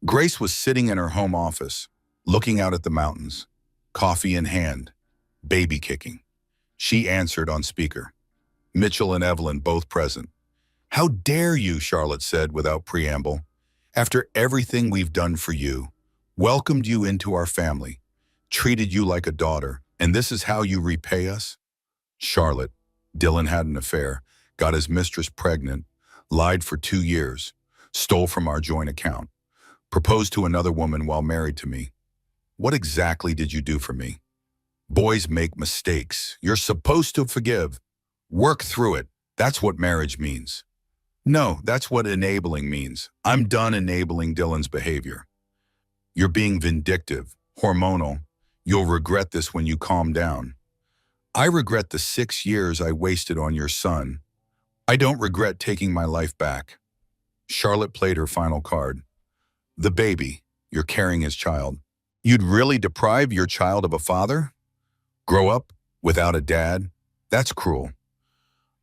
Grace was sitting in her home office, looking out at the mountains, coffee in hand, baby kicking. She answered on speaker. Mitchell and Evelyn both present. How dare you, Charlotte said without preamble. After everything we've done for you, welcomed you into our family, treated you like a daughter, and this is how you repay us? Charlotte, Dylan had an affair, got his mistress pregnant, lied for 2 years, stole from our joint account, proposed to another woman while married to me. What exactly did you do for me? Boys make mistakes. You're supposed to forgive. Work through it. That's what marriage means. No, that's what enabling means. I'm done enabling Dylan's behavior. You're being vindictive, hormonal. You'll regret this when you calm down. I regret the 6 years I wasted on your son. I don't regret taking my life back. Charlotte played her final card. The baby, you're carrying his child. You'd really deprive your child of a father? Grow up without a dad? That's cruel.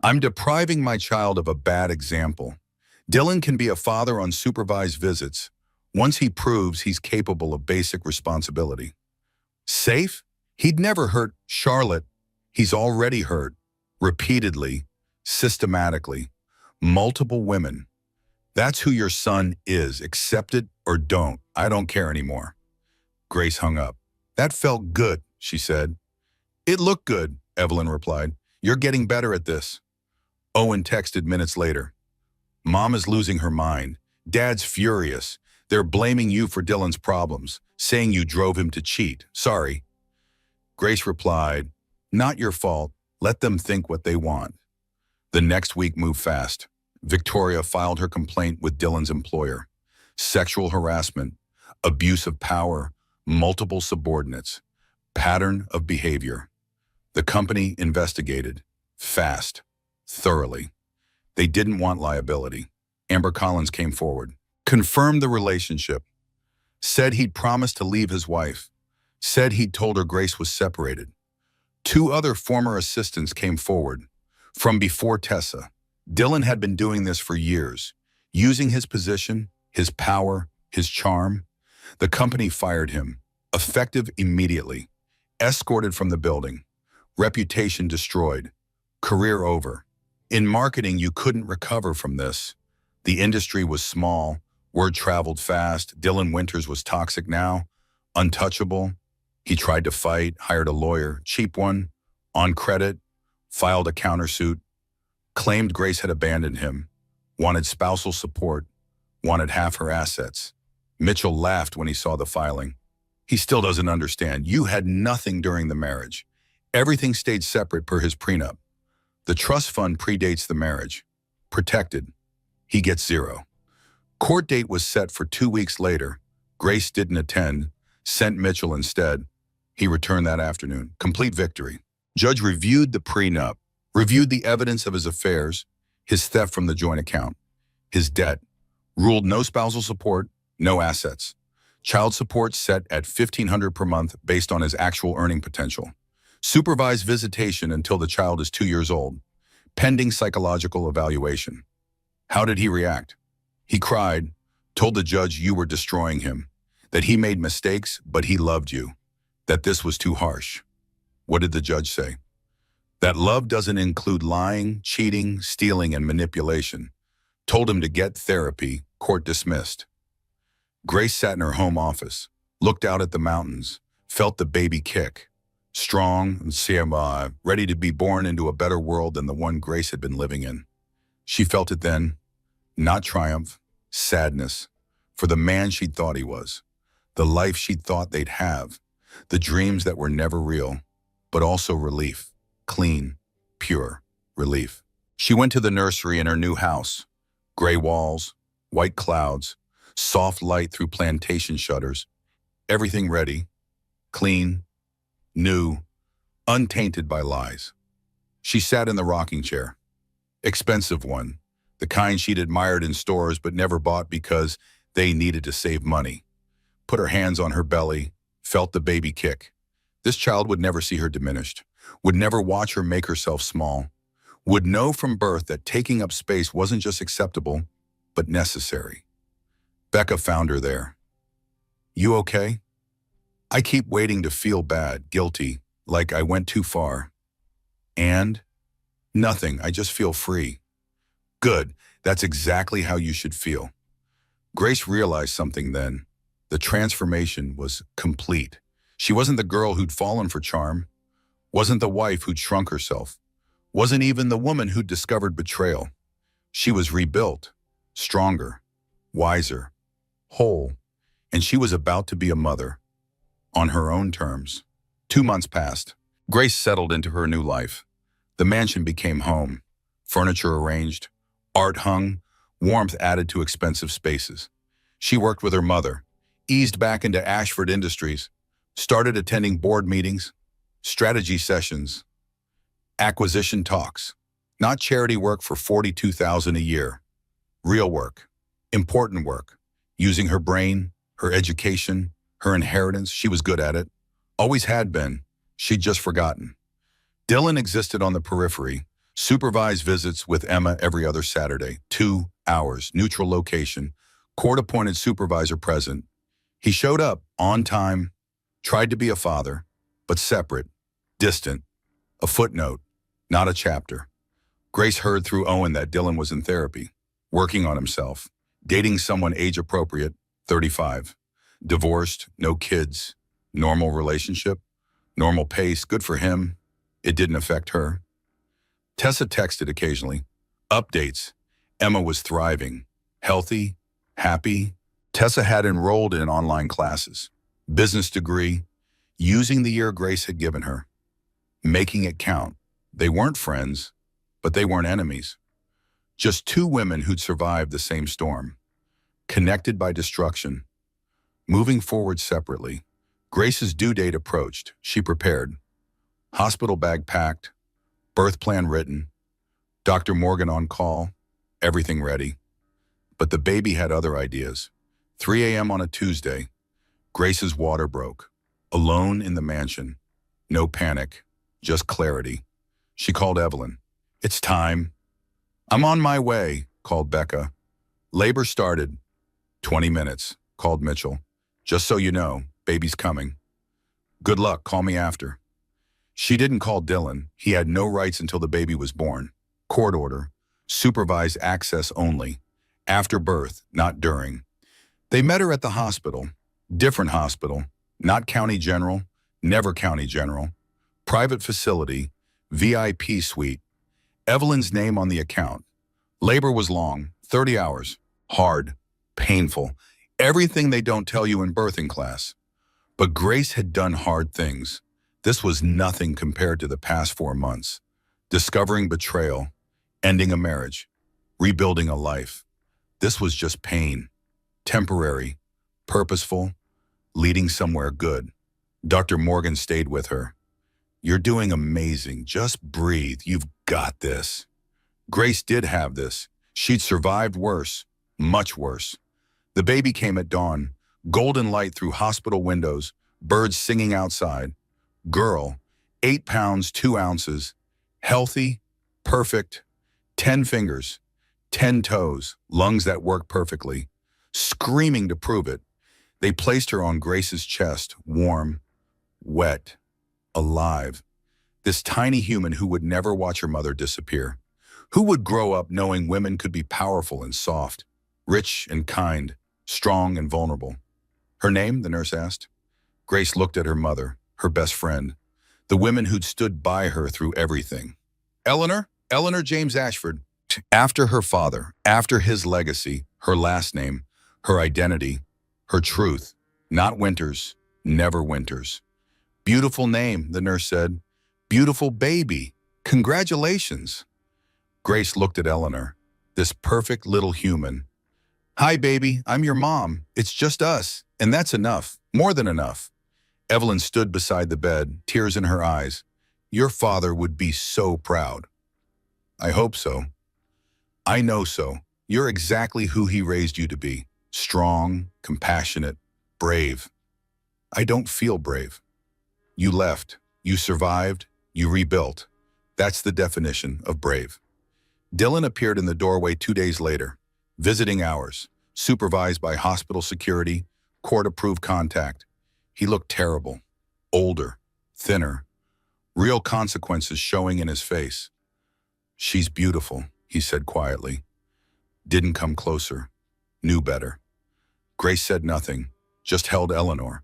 I'm depriving my child of a bad example. Dylan can be a father on supervised visits once he proves he's capable of basic responsibility. Safe? He'd never hurt Charlotte. He's already hurt, repeatedly, systematically, multiple women. That's who your son is. Accept it or don't. I don't care anymore. Grace hung up. That felt good, she said. It looked good, Evelyn replied. You're getting better at this. Owen texted minutes later. Mom is losing her mind. Dad's furious. They're blaming you for Dylan's problems, saying you drove him to cheat. Sorry. Grace replied, not your fault. Let them think what they want. The next week moved fast. Victoria filed her complaint with Dylan's employer. Sexual harassment, abuse of power, multiple subordinates, pattern of behavior. The company investigated, fast, thoroughly. They didn't want liability. Amber Collins came forward, confirmed the relationship, said he'd promised to leave his wife, said he'd told her Grace was separated. 2 other former assistants came forward. From before Tessa, Dylan had been doing this for years, using his position, his power, his charm. The company fired him, effective immediately, escorted from the building, reputation destroyed, career over. In marketing, you couldn't recover from this. The industry was small, word traveled fast. Dylan Winters was toxic now, untouchable. He tried to fight, hired a lawyer, cheap one, on credit, filed a countersuit, claimed Grace had abandoned him, wanted spousal support, wanted half her assets. Mitchell laughed when he saw the filing. He still doesn't understand. You had nothing during the marriage. Everything stayed separate per his prenup. The trust fund predates the marriage. Protected. He gets 0. Court date was set for 2 weeks later. Grace didn't attend, sent Mitchell instead. He returned that afternoon. Complete victory. Judge reviewed the prenup, reviewed the evidence of his affairs, his theft from the joint account, his debt, ruled no spousal support, no assets. Child support set at $1,500 per month based on his actual earning potential. Supervised visitation until the child is 2 years old, pending psychological evaluation. How did he react? He cried, told the judge you were destroying him, that he made mistakes, but he loved you, that this was too harsh. What did the judge say? That love doesn't include lying, cheating, stealing, and manipulation. Told him to get therapy, court dismissed. Grace sat in her home office, looked out at the mountains, felt the baby kick. strong and ready to be born into a better world than the one Grace had been living in. She felt it then, not triumph, sadness, for the man she'd thought he was, the life she'd thought they'd have, the dreams that were never real, but also relief, clean, pure relief. She went to the nursery in her new house, gray walls, white clouds, soft light through plantation shutters, everything ready, clean, new, untainted by lies. She sat in the rocking chair, expensive one, the kind she'd admired in stores but never bought because they needed to save money. Put her hands on her belly, felt the baby kick. This child would never see her diminished, would never watch her make herself small, would know from birth that taking up space wasn't just acceptable, but necessary. Becca found her there. "You okay?" "I keep waiting to feel bad, guilty, like I went too far." "And?" "Nothing, I just feel free." "Good, that's exactly how you should feel." Grace realized something then. The transformation was complete. She wasn't the girl who'd fallen for charm, wasn't the wife who'd shrunk herself, wasn't even the woman who'd discovered betrayal. She was rebuilt, stronger, wiser, whole, and she was about to be a mother, on her own terms. 2 months passed. Grace settled into her new life. The mansion became home, furniture arranged, art hung, warmth added to expensive spaces. She worked with her mother, eased back into Ashford Industries, started attending board meetings, strategy sessions, acquisition talks. Not charity work for $42,000 a year. Real work, important work, using her brain, her education, her inheritance. She was good at it. Always had been. She'd just forgotten. Dylan existed on the periphery, supervised visits with Emma every other Saturday, 2 hours, neutral location, court-appointed supervisor present. He showed up on time, tried to be a father, but separate, distant, a footnote, not a chapter. Grace heard through Owen that Dylan was in therapy, working on himself, dating someone age-appropriate, 35, divorced, no kids, normal relationship, normal pace, good for him. It didn't affect her. Tessa texted occasionally. Updates. Emma was thriving, healthy, happy. Tessa had enrolled in online classes, business degree, using the year Grace had given her, making it count. They weren't friends, but they weren't enemies. Just 2 women who'd survived the same storm, connected by destruction, moving forward separately. Grace's due date approached. She prepared. Hospital bag packed, birth plan written, Dr. Morgan on call, everything ready. But the baby had other ideas. 3 a.m. on a Tuesday, Grace's water broke. Alone in the mansion. No panic, just clarity. She called Evelyn. "It's time." "I'm on my way," called Becca. "Labor started." 20 minutes, called Mitchell. "Just so you know, baby's coming." "Good luck, call me after." She didn't call Dylan. He had no rights until the baby was born. Court order, supervised access only. After birth, not during. They met her at the hospital. Different hospital, not county general, never county general. Private facility, VIP suite. Evelyn's name on the account. Labor was long, 30 hours. Hard, painful. Everything they don't tell you in birthing class. But Grace had done hard things. This was nothing compared to the past 4 months. Discovering betrayal, ending a marriage, rebuilding a life. This was just pain. Temporary, purposeful, leading somewhere good. Dr. Morgan stayed with her. "You're doing amazing. Just breathe. You've got this." Grace did have this. She'd survived worse, much worse. The baby came at dawn, golden light through hospital windows, birds singing outside. Girl, 8 pounds, 2 ounces, healthy, perfect, 10 fingers, 10 toes, lungs that work perfectly, screaming to prove it. They placed her on Grace's chest, warm, wet, alive. This tiny human who would never watch her mother disappear. Who would grow up knowing women could be powerful and soft, rich and kind, strong and vulnerable? "Her name?" the nurse asked. Grace looked at her mother, her best friend, the women who'd stood by her through everything. Eleanor James Ashford. After her father, after his legacy, her last name, her identity, her truth. Not Winters, never Winters. Beautiful name, the nurse said. Beautiful baby. Congratulations. Grace looked at Eleanor, this perfect little human. Hi, baby, I'm your mom. It's just us, and that's enough, more than enough. Evelyn stood beside the bed, tears in her eyes. Your father would be so proud. I hope so. I know so. You're exactly who he raised you to be. Strong, compassionate, brave. I don't feel brave. You left, you survived, you rebuilt. That's the definition of brave. Dylan appeared in the doorway 2 days later, visiting hours, supervised by hospital security, court-approved contact. He looked terrible, older, thinner, real consequences showing in his face. She's beautiful, he said quietly. Didn't come closer, knew better. Grace said nothing, just held Eleanor,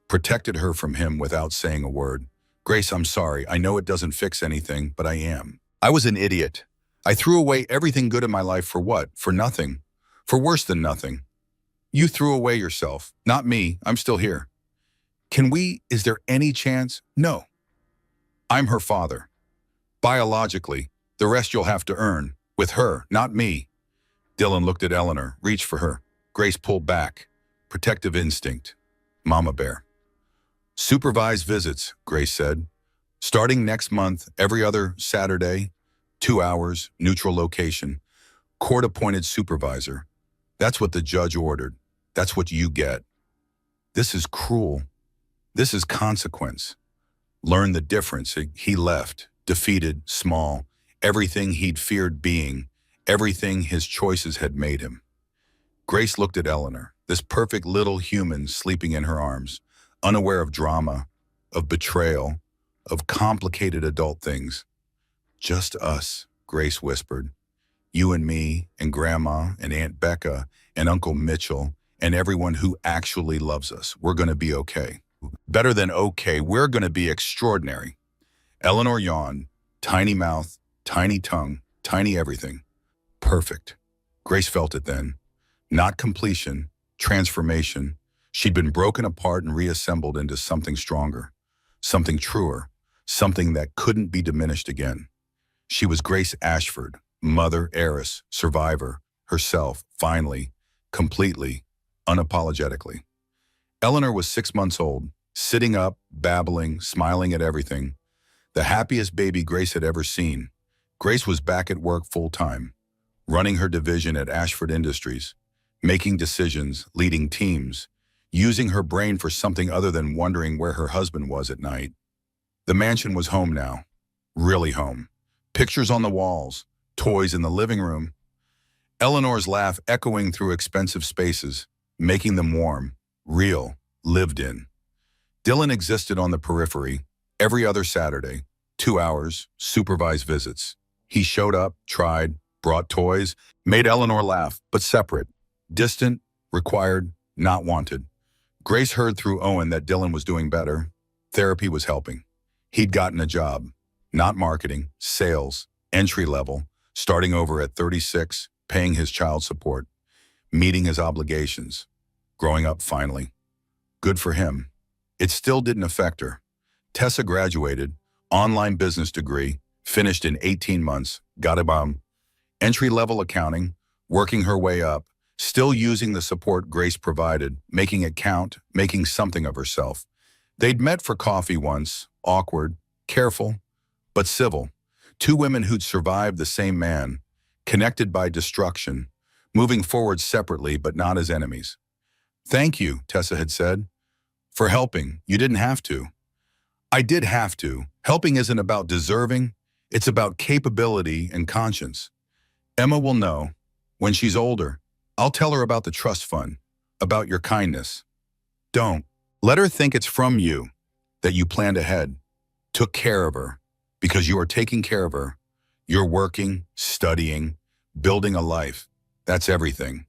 protected her from him without saying a word. Grace, I'm sorry. I know it doesn't fix anything, but I am. I was an idiot. I threw away everything good in my life for what? For nothing. For worse than nothing. You threw away yourself, not me. I'm still here. Is there any chance? No. I'm her father. Biologically, the rest you'll have to earn. With her, not me. Dylan looked at Eleanor, reached for her. Grace pulled back. Protective instinct. Mama bear. Supervised visits, Grace said. Starting next month, every other Saturday, 2 hours, neutral location. Court-appointed supervisor. That's what the judge ordered. That's what you get. This is cruel. This is consequence. Learn the difference. He left, defeated, small, everything he'd feared being, everything his choices had made him. Grace looked at Eleanor, this perfect little human sleeping in her arms, unaware of drama, of betrayal, of complicated adult things. Just us, Grace whispered. You and me, and Grandma, and Aunt Becca, and Uncle Mitchell, and everyone who actually loves us. We're going to be okay. Better than okay, we're going to be extraordinary. Eleanor yawned, tiny mouth, tiny tongue, tiny everything. Perfect. Grace felt it then. Not completion, transformation. She'd been broken apart and reassembled into something stronger, something truer, something that couldn't be diminished again. She was Grace Ashford, mother, heiress, survivor, herself, finally, completely, unapologetically. Eleanor was 6 months old, sitting up, babbling, smiling at everything. The happiest baby Grace had ever seen. Grace was back at work full-time, running her division at Ashford Industries, making decisions, leading teams, using her brain for something other than wondering where her husband was at night. The mansion was home now, really home. Pictures on the walls, toys in the living room. Eleanor's laugh echoing through expensive spaces, making them warm, real, lived in. Dylan existed on the periphery, every other Saturday, 2 hours, supervised visits. He showed up, tried, brought toys, made Eleanor laugh, but separate, distant, required, not wanted. Grace heard through Owen that Dylan was doing better. Therapy was helping. He'd gotten a job, not marketing, sales, entry level, starting over at 36, paying his child support, meeting his obligations, growing up finally. Good for him. It still didn't affect her. Tessa graduated, online business degree, finished in 18 months, got a bomb, entry-level accounting, working her way up, still using the support Grace provided, making it count, making something of herself. They'd met for coffee once, awkward, careful, but civil. 2 women who'd survived the same man, connected by destruction, moving forward separately but not as enemies. Thank you, Tessa had said, for helping. You didn't have to. I did have to. Helping isn't about deserving. It's about capability and conscience. Emma will know. When she's older, I'll tell her about the trust fund, about your kindness. Don't. Let her think it's from you, that you planned ahead, took care of her. Because you are taking care of her, you're working, studying, building a life. That's everything.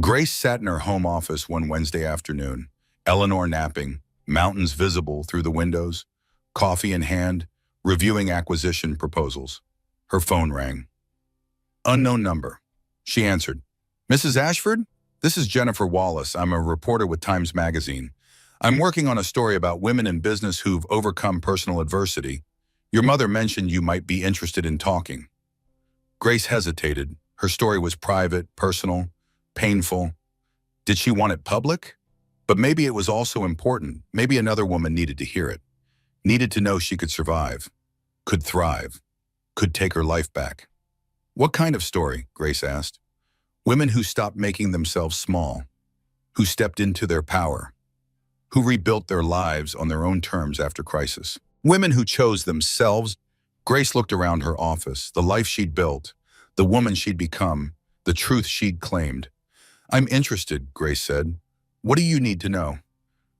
Grace sat in her home office one Wednesday afternoon, Eleanor napping, mountains visible through the windows, coffee in hand, reviewing acquisition proposals. Her phone rang. Unknown number. She answered. Mrs. Ashford? This is Jennifer Wallace. I'm a reporter with Times Magazine. I'm working on a story about women in business who've overcome personal adversity. Your mother mentioned you might be interested in talking. Grace hesitated. Her story was private, personal, painful. Did she want it public? But maybe it was also important. Maybe another woman needed to hear it. Needed to know she could survive, could thrive, could take her life back. What kind of story? Grace asked. Women who stopped making themselves small, who stepped into their power, who rebuilt their lives on their own terms after crisis. Women who chose themselves. Grace looked around her office, the life she'd built, the woman she'd become, the truth she'd claimed. I'm interested, Grace said. What do you need to know?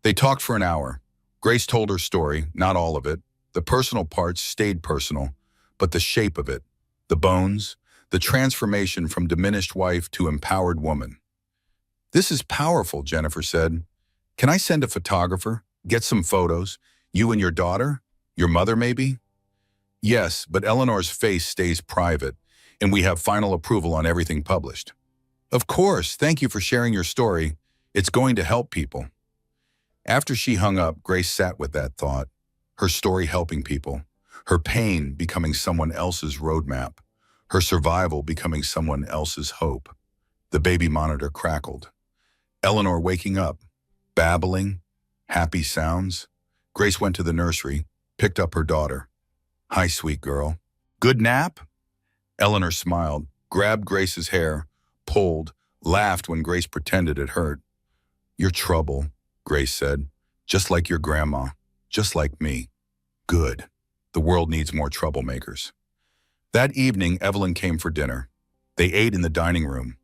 They talked for an hour. Grace told her story, not all of it. The personal parts stayed personal, but the shape of it, the bones, the transformation from diminished wife to empowered woman. This is powerful, Jennifer said. Can I send a photographer? Get some photos? You and your daughter? Your mother, maybe? Yes, but Eleanor's face stays private, and we have final approval on everything published. Of course, thank you for sharing your story. It's going to help people. After she hung up, Grace sat with that thought, her story helping people, her pain becoming someone else's roadmap, her survival becoming someone else's hope. The baby monitor crackled. Eleanor waking up, babbling, happy sounds. Grace went to the nursery, picked up her daughter. Hi, sweet girl. Good nap? Eleanor smiled, grabbed Grace's hair, pulled, laughed when Grace pretended it hurt. You're trouble, Grace said. Just like your grandma, just like me. Good. The world needs more troublemakers. That evening, Evelyn came for dinner. They ate in the dining room.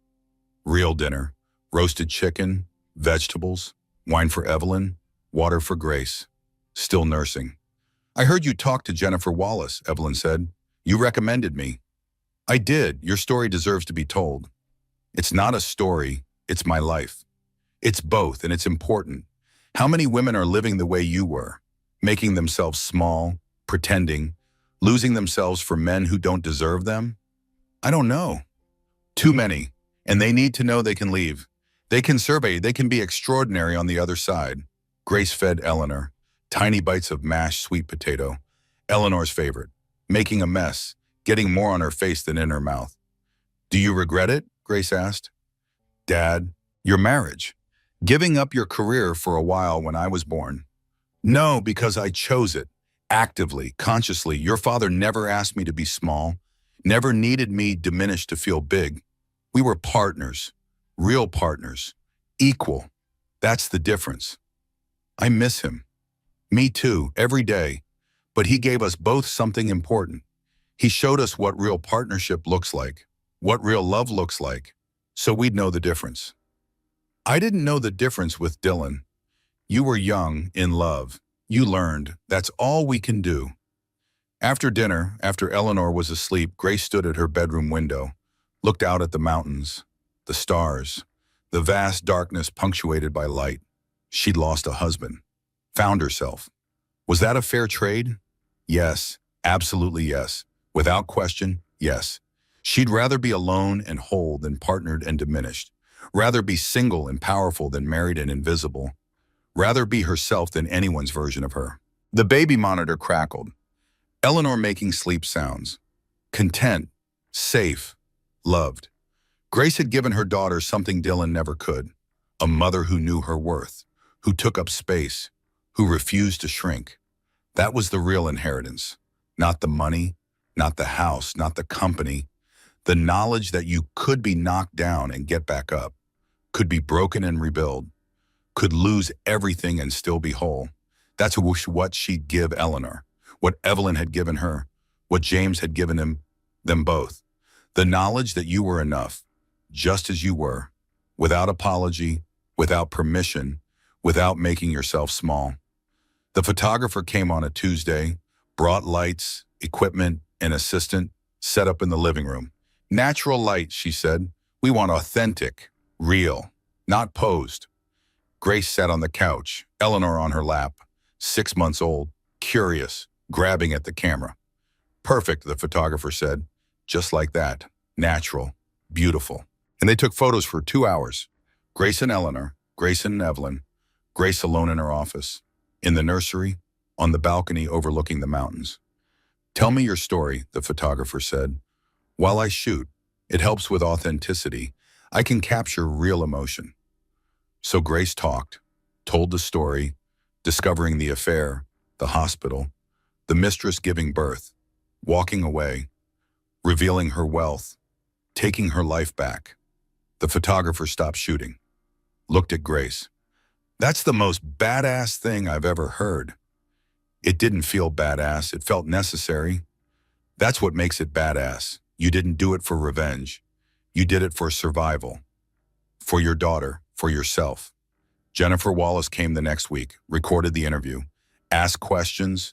Real dinner. Roasted chicken, vegetables, wine for Evelyn, water for Grace. Still nursing. I heard you talk to Jennifer Wallace, Evelyn said. You recommended me. I did. Your story deserves to be told. It's not a story, it's my life. It's both, and it's important. How many women are living the way you were, making themselves small, pretending, losing themselves for men who don't deserve them? I don't know. Too many, and they need to know they can leave. They can survey, they can be extraordinary on the other side. Grace fed Eleanor, tiny bites of mashed sweet potato, Eleanor's favorite, making a mess, getting more on her face than in her mouth. Do you regret it? Grace asked. Dad, your marriage. Giving up your career for a while when I was born. No, because I chose it. Actively, consciously. Your father never asked me to be small, never needed me diminished to feel big. We were partners, real partners, equal. That's the difference. I miss him. Me too, every day. But he gave us both something important. He showed us what real partnership looks like, what real love looks like, so we'd know the difference. I didn't know the difference with Dylan. You were young, in love. You learned. That's all we can do. After dinner, after Eleanor was asleep, Grace stood at her bedroom window, looked out at the mountains, the stars, the vast darkness punctuated by light. She'd lost a husband, found herself. Was that a fair trade? Yes, absolutely yes. Without question, yes. She'd rather be alone and whole than partnered and diminished. Rather be single and powerful than married and invisible. Rather be herself than anyone's version of her. The baby monitor crackled. Eleanor making sleep sounds. Content, safe, loved. Grace had given her daughter something Dylan never could. A mother who knew her worth, who took up space, who refused to shrink. That was the real inheritance. Not the money, not the house, not the company. The knowledge that you could be knocked down and get back up, could be broken and rebuild, could lose everything and still be whole. That's what she'd give Eleanor, what Evelyn had given her, what James had given them both. The knowledge that you were enough, just as you were, without apology, without permission, without making yourself small. The photographer came on a Tuesday, brought lights, equipment, an assistant, set up in the living room. Natural light, she said. We want authentic, real, not posed. Grace sat on the couch, Eleanor on her lap, 6 months old, curious, grabbing at the camera. Perfect, the photographer said. Just like that. Natural. Beautiful. And they took photos for 2 hours. Grace and Eleanor, Grace and Evelyn, Grace alone in her office, in the nursery, on the balcony overlooking the mountains. Tell me your story, the photographer said. While I shoot, it helps with authenticity. I can capture real emotion. So Grace talked, told the story, discovering the affair, the hospital, the mistress giving birth, walking away, revealing her wealth, taking her life back. The photographer stopped shooting, looked at Grace. That's the most badass thing I've ever heard. It didn't feel badass, it felt necessary. That's what makes it badass. You didn't do it for revenge. You did it for survival. For your daughter, for yourself. Jennifer Wallace came the next week, recorded the interview, asked questions,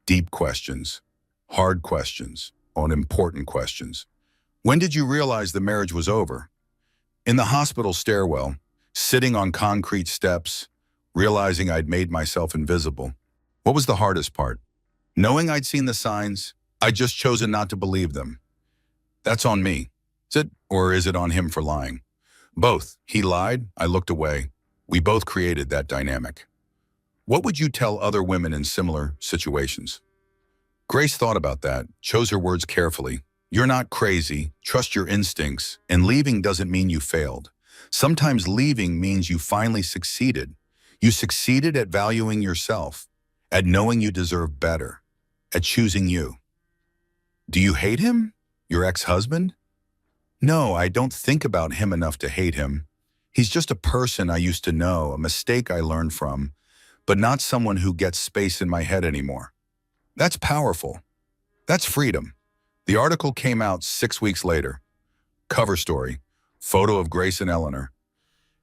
deep questions, hard questions, on important questions. When did you realize the marriage was over? In the hospital stairwell, sitting on concrete steps, realizing I'd made myself invisible. What was the hardest part? Knowing I'd seen the signs, I'd just chosen not to believe them. That's on me. Is it, or is it on him for lying? Both. He lied, I looked away. We both created that dynamic. What would you tell other women in similar situations? Grace thought about that, chose her words carefully. You're not crazy, trust your instincts, and leaving doesn't mean you failed. Sometimes leaving means you finally succeeded. You succeeded at valuing yourself, at knowing you deserve better, at choosing you. Do you hate him? Your ex-husband? No, I don't think about him enough to hate him. He's just a person I used to know, a mistake I learned from, but not someone who gets space in my head anymore. That's powerful. That's freedom. The article came out 6 weeks later. Cover story, photo of Grace and Eleanor.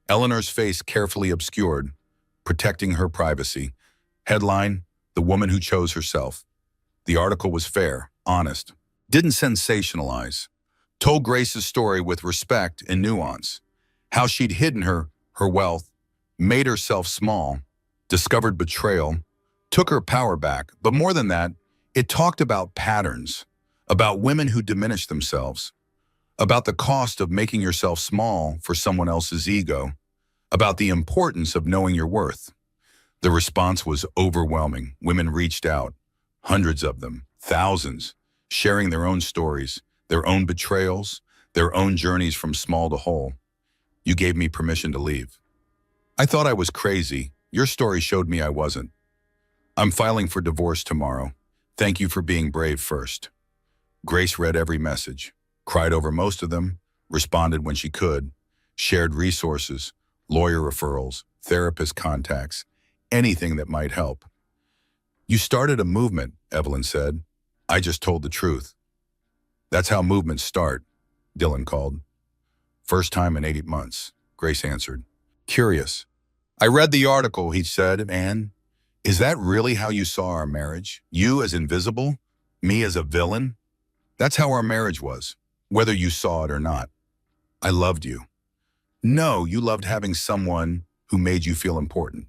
Eleanor's face carefully obscured, protecting her privacy. Headline, The Woman Who Chose Herself. The article was fair, honest, didn't sensationalize. Told Grace's story with respect and nuance. How she'd hidden her wealth, made herself small, discovered betrayal, took her power back. But more than that, it talked about patterns, about women who diminish themselves, about the cost of making yourself small for someone else's ego, about the importance of knowing your worth. The response was overwhelming. Women reached out, hundreds of them, thousands, sharing their own stories, their own betrayals, their own journeys from small to whole. You gave me permission to leave. I thought I was crazy. Your story showed me I wasn't. I'm filing for divorce tomorrow. Thank you for being brave first. Grace read every message, cried over most of them, responded when she could, shared resources, lawyer referrals, therapist contacts, anything that might help. You started a movement, Evelyn said. I just told the truth. That's how movements start, Dylan called. First time in 8 months, Grace answered. Curious. I read the article, he said, and is that really how you saw our marriage? You as invisible, me as a villain? That's how our marriage was, whether you saw it or not. I loved you. No, you loved having someone who made you feel important.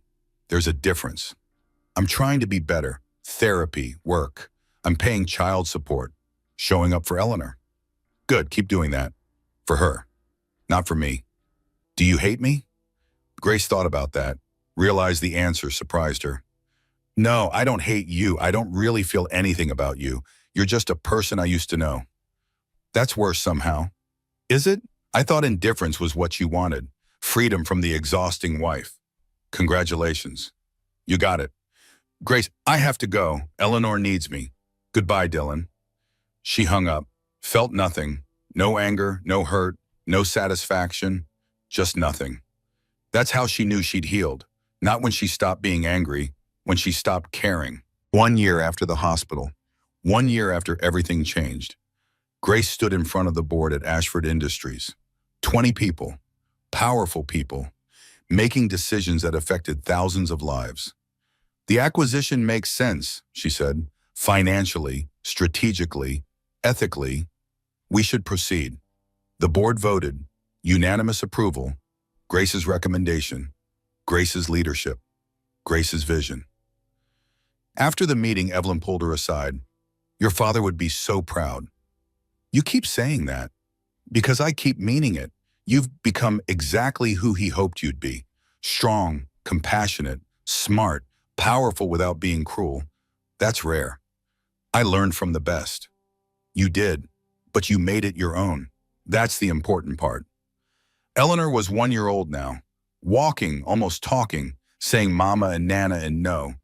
There's a difference. I'm trying to be better. Therapy, work. I'm paying child support. Showing up for Eleanor. Good, keep doing that. For her, not for me. Do you hate me? Grace thought about that, realized the answer surprised her. No, I don't hate you. I don't really feel anything about you. You're just a person I used to know. That's worse somehow. Is it? I thought indifference was what you wanted. Freedom from the exhausting wife. Congratulations. You got it. Grace, I have to go. Eleanor needs me. Goodbye, Dylan. She hung up, felt nothing. No anger, no hurt, no satisfaction, just nothing. That's how she knew she'd healed. Not when she stopped being angry, when she stopped caring. 1 year after the hospital, 1 year after everything changed, Grace stood in front of the board at Ashford Industries. 20 people, powerful people, making decisions that affected thousands of lives. The acquisition makes sense, she said, financially, strategically, ethically. We should proceed. The board voted, unanimous approval, Grace's recommendation, Grace's leadership, Grace's vision. After the meeting, Evelyn pulled her aside. Your father would be so proud. You keep saying that. Because I keep meaning it. You've become exactly who he hoped you'd be. Strong, compassionate, smart, powerful without being cruel. That's rare. I learned from the best. You did, but you made it your own. That's the important part. Eleanor was 1 year old now, walking, almost talking, saying mama and nana and no.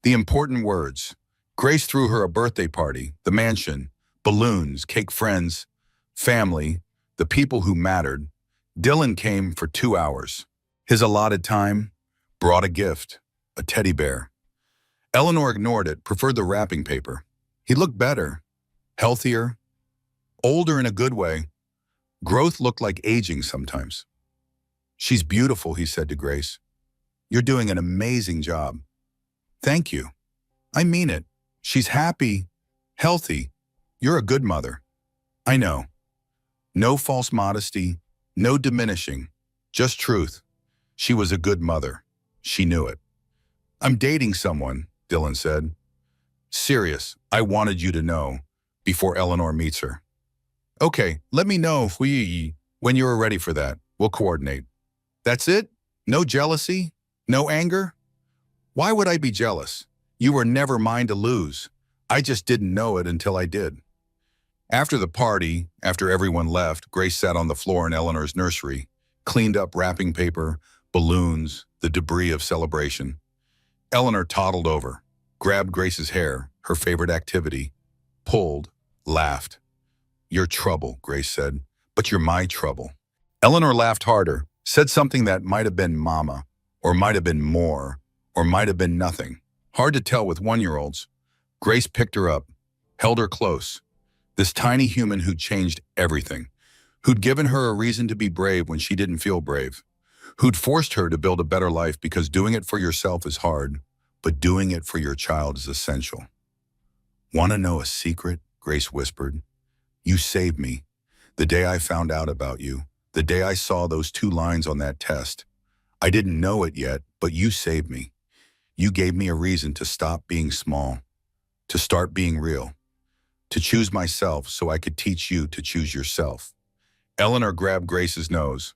The important words. Grace threw her a birthday party, the mansion, balloons, cake friends, family, the people who mattered. Dylan came for 2 hours. His allotted time brought a gift, a teddy bear. Eleanor ignored it, preferred the wrapping paper. He looked better, healthier, older in a good way. Growth looked like aging sometimes. She's beautiful, he said to Grace. You're doing an amazing job. Thank you. I mean it. She's happy, healthy. You're a good mother. I know. No false modesty, no diminishing, just truth. She was a good mother. She knew it. I'm dating someone, Dylan said. Serious, I wanted you to know before Eleanor meets her. Okay, let me know when you're ready for that. We'll coordinate. That's it? No jealousy? No anger? Why would I be jealous? You were never mine to lose. I just didn't know it until I did. After the party, after everyone left, Grace sat on the floor in Eleanor's nursery, cleaned up wrapping paper, balloons, the debris of celebration. Eleanor toddled over, grabbed Grace's hair, her favorite activity, pulled, laughed. You're trouble, Grace said, but you're my trouble. Eleanor laughed harder, said something that might have been mama, or might have been more, or might have been nothing. Hard to tell with 1-year-olds. Grace picked her up, held her close. This tiny human who'd changed everything, who'd given her a reason to be brave when she didn't feel brave, who'd forced her to build a better life because doing it for yourself is hard, but doing it for your child is essential. Want to know a secret? Grace whispered. You saved me. The day I found out about you, the day I saw those 2 lines on that test. I didn't know it yet, but you saved me. You gave me a reason to stop being small, to start being real, to choose myself so I could teach you to choose yourself. Eleanor grabbed Grace's nose,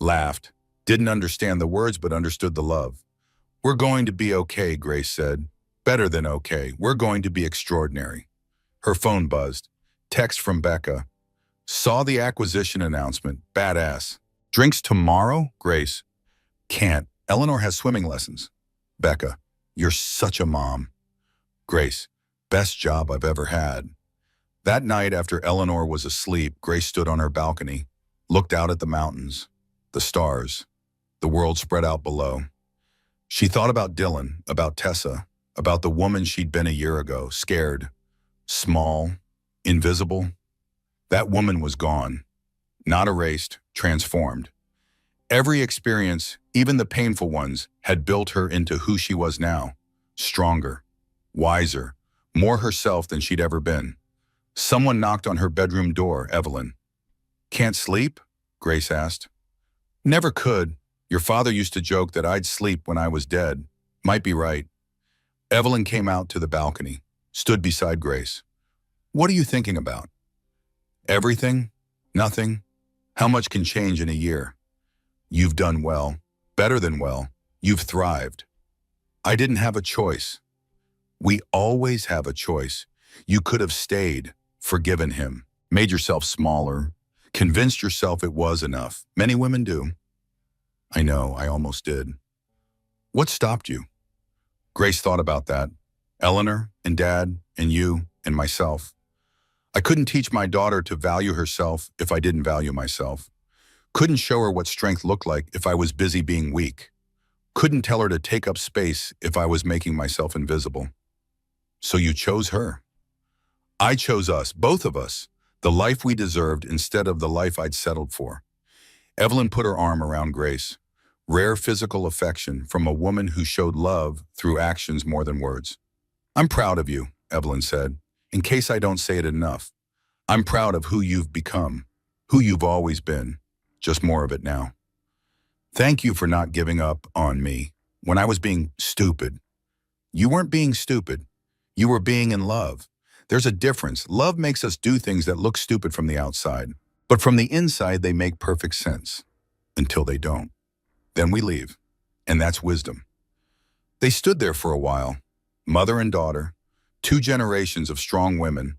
laughed, didn't understand the words but understood the love. We're going to be okay, Grace said. Better than okay. We're going to be extraordinary. Her phone buzzed. Text from Becca. Saw the acquisition announcement. Badass. Drinks tomorrow? Grace. Can't. Eleanor has swimming lessons. Becca. You're such a mom. Grace. Best job I've ever had. That night after Eleanor was asleep, Grace stood on her balcony, looked out at the mountains, the stars, the world spread out below. She thought about Dylan, about Tessa, about the woman she'd been a year ago, scared, small, invisible. That woman was gone, not erased, transformed. Every experience, even the painful ones, had built her into who she was now, stronger, wiser, more herself than she'd ever been. Someone knocked on her bedroom door, Evelyn. Can't sleep? Grace asked. Never could. Your father used to joke that I'd sleep when I was dead. Might be right. Evelyn came out to the balcony, stood beside Grace. What are you thinking about? Everything? Nothing? How much can change in a year? You've done well, better than well. You've thrived. I didn't have a choice. We always have a choice. You could have stayed, forgiven him, made yourself smaller, convinced yourself it was enough. Many women do. I know, I almost did. What stopped you? Grace thought about that. Eleanor and Dad and you and myself. I couldn't teach my daughter to value herself if I didn't value myself. Couldn't show her what strength looked like if I was busy being weak. Couldn't tell her to take up space if I was making myself invisible. So you chose her. I chose us, both of us, the life we deserved instead of the life I'd settled for. Evelyn put her arm around Grace. Rare physical affection from a woman who showed love through actions more than words. I'm proud of you, Evelyn said, in case I don't say it enough. I'm proud of who you've become, who you've always been, just more of it now. Thank you for not giving up on me when I was being stupid. You weren't being stupid. You were being in love. There's a difference. Love makes us do things that look stupid from the outside, but from the inside, they make perfect sense. Until they don't. Then we leave. And that's wisdom. They stood there for a while, mother and daughter, 2 generations of strong women,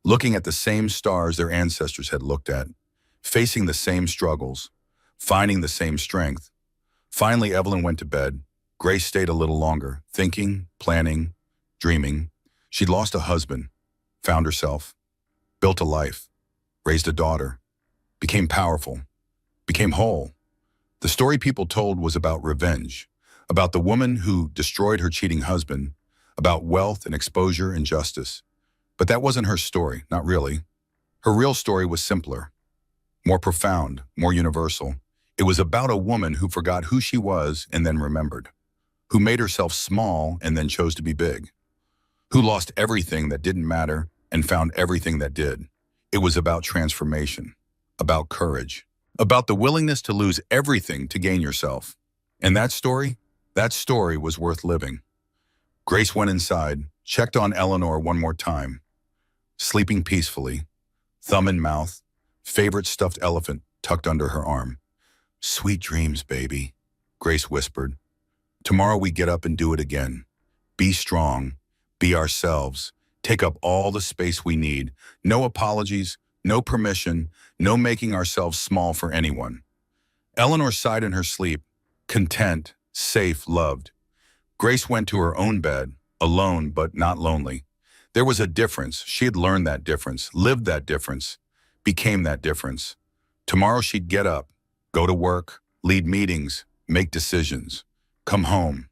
looking at the same stars their ancestors had looked at, facing the same struggles, finding the same strength. Finally, Evelyn went to bed. Grace stayed a little longer, thinking, planning, dreaming. She'd lost a husband, found herself, built a life, raised a daughter, became powerful, became whole. The story people told was about revenge, about the woman who destroyed her cheating husband, about wealth and exposure and justice. But that wasn't her story, not really. Her real story was simpler, more profound, more universal. It was about a woman who forgot who she was and then remembered, who made herself small and then chose to be big, who lost everything that didn't matter and found everything that did. It was about transformation, about courage, about the willingness to lose everything to gain yourself. And that story was worth living. Grace went inside, checked on Eleanor one more time, sleeping peacefully, thumb in mouth, favorite stuffed elephant tucked under her arm. "Sweet dreams, baby," Grace whispered. "Tomorrow we get up and do it again. Be strong, be ourselves, take up all the space we need. No apologies, no permission, no making ourselves small for anyone." Eleanor sighed in her sleep, content, safe, loved. Grace went to her own bed, alone but not lonely. There was a difference. She had learned that difference, lived that difference, became that difference. Tomorrow she'd get up, go to work, lead meetings, make decisions, come home,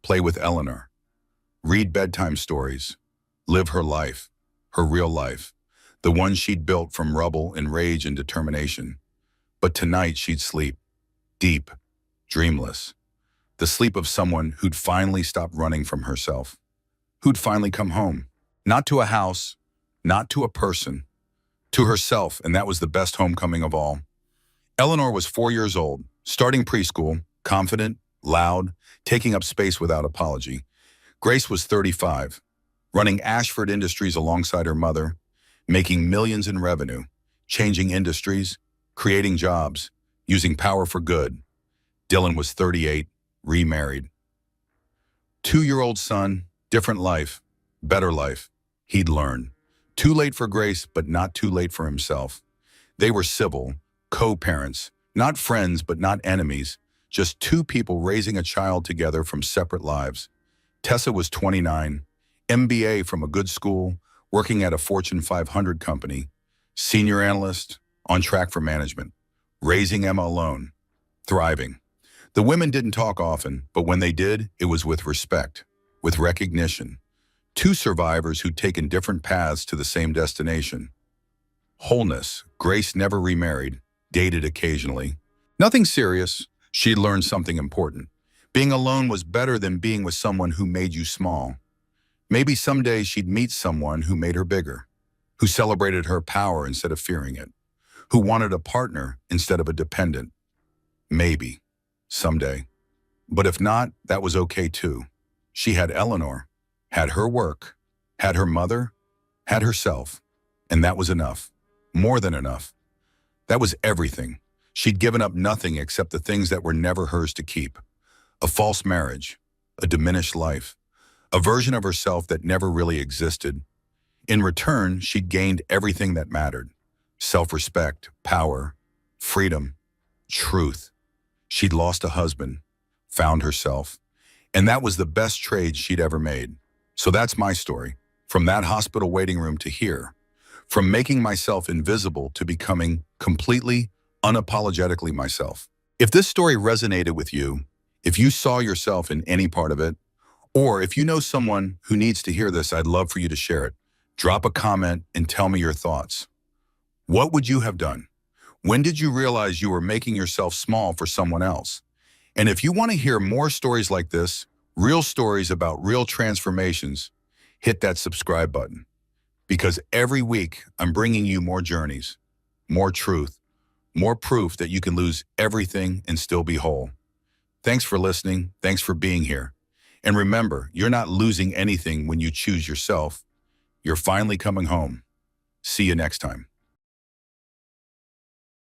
play with Eleanor, read bedtime stories, live her life, her real life, the one she'd built from rubble and rage and determination. But tonight she'd sleep, deep, dreamless, the sleep of someone who'd finally stopped running from herself, who'd finally come home, not to a house, not to a person, to herself, and that was the best homecoming of all. Eleanor was 4 years old, starting preschool, confident, loud, taking up space without apology. Grace was 35, running Ashford Industries alongside her mother, making millions in revenue, changing industries, creating jobs, using power for good. Dylan was 38, remarried. 2-year-old son, different life, better life. He'd learn. Too late for Grace, but not too late for himself. They were civil, co-parents, not friends but not enemies, just 2 people raising a child together from separate lives. Tessa was 29, MBA from a good school, working at a Fortune 500 company, senior analyst, on track for management, raising Emma alone, thriving. The women didn't talk often, but when they did, it was with respect, with recognition. 2 survivors who'd taken different paths to the same destination. Wholeness. Grace never remarried, dated occasionally. Nothing serious. She'd learned something important. Being alone was better than being with someone who made you small. Maybe someday she'd meet someone who made her bigger, who celebrated her power instead of fearing it, who wanted a partner instead of a dependent. Maybe. Someday. But if not, that was okay too. She had Eleanor, had her work, had her mother, had herself, and that was enough. More than enough. That was everything. She'd given up nothing except the things that were never hers to keep. A false marriage, a diminished life, a version of herself that never really existed. In return, she'd gained everything that mattered. Self-respect, power, freedom, truth. She'd lost a husband, found herself, and that was the best trade she'd ever made. So that's my story, from that hospital waiting room to here, from making myself invisible to becoming completely, unapologetically myself. If this story resonated with you, if you saw yourself in any part of it, or if you know someone who needs to hear this, I'd love for you to share it. Drop a comment and tell me your thoughts. What would you have done? When did you realize you were making yourself small for someone else? And if you want to hear more stories like this, real stories about real transformations, hit that subscribe button. Because every week I'm bringing you more journeys, more truth, more proof that you can lose everything and still be whole. Thanks for listening. Thanks for being here. And remember, you're not losing anything when you choose yourself. You're finally coming home. See you next time.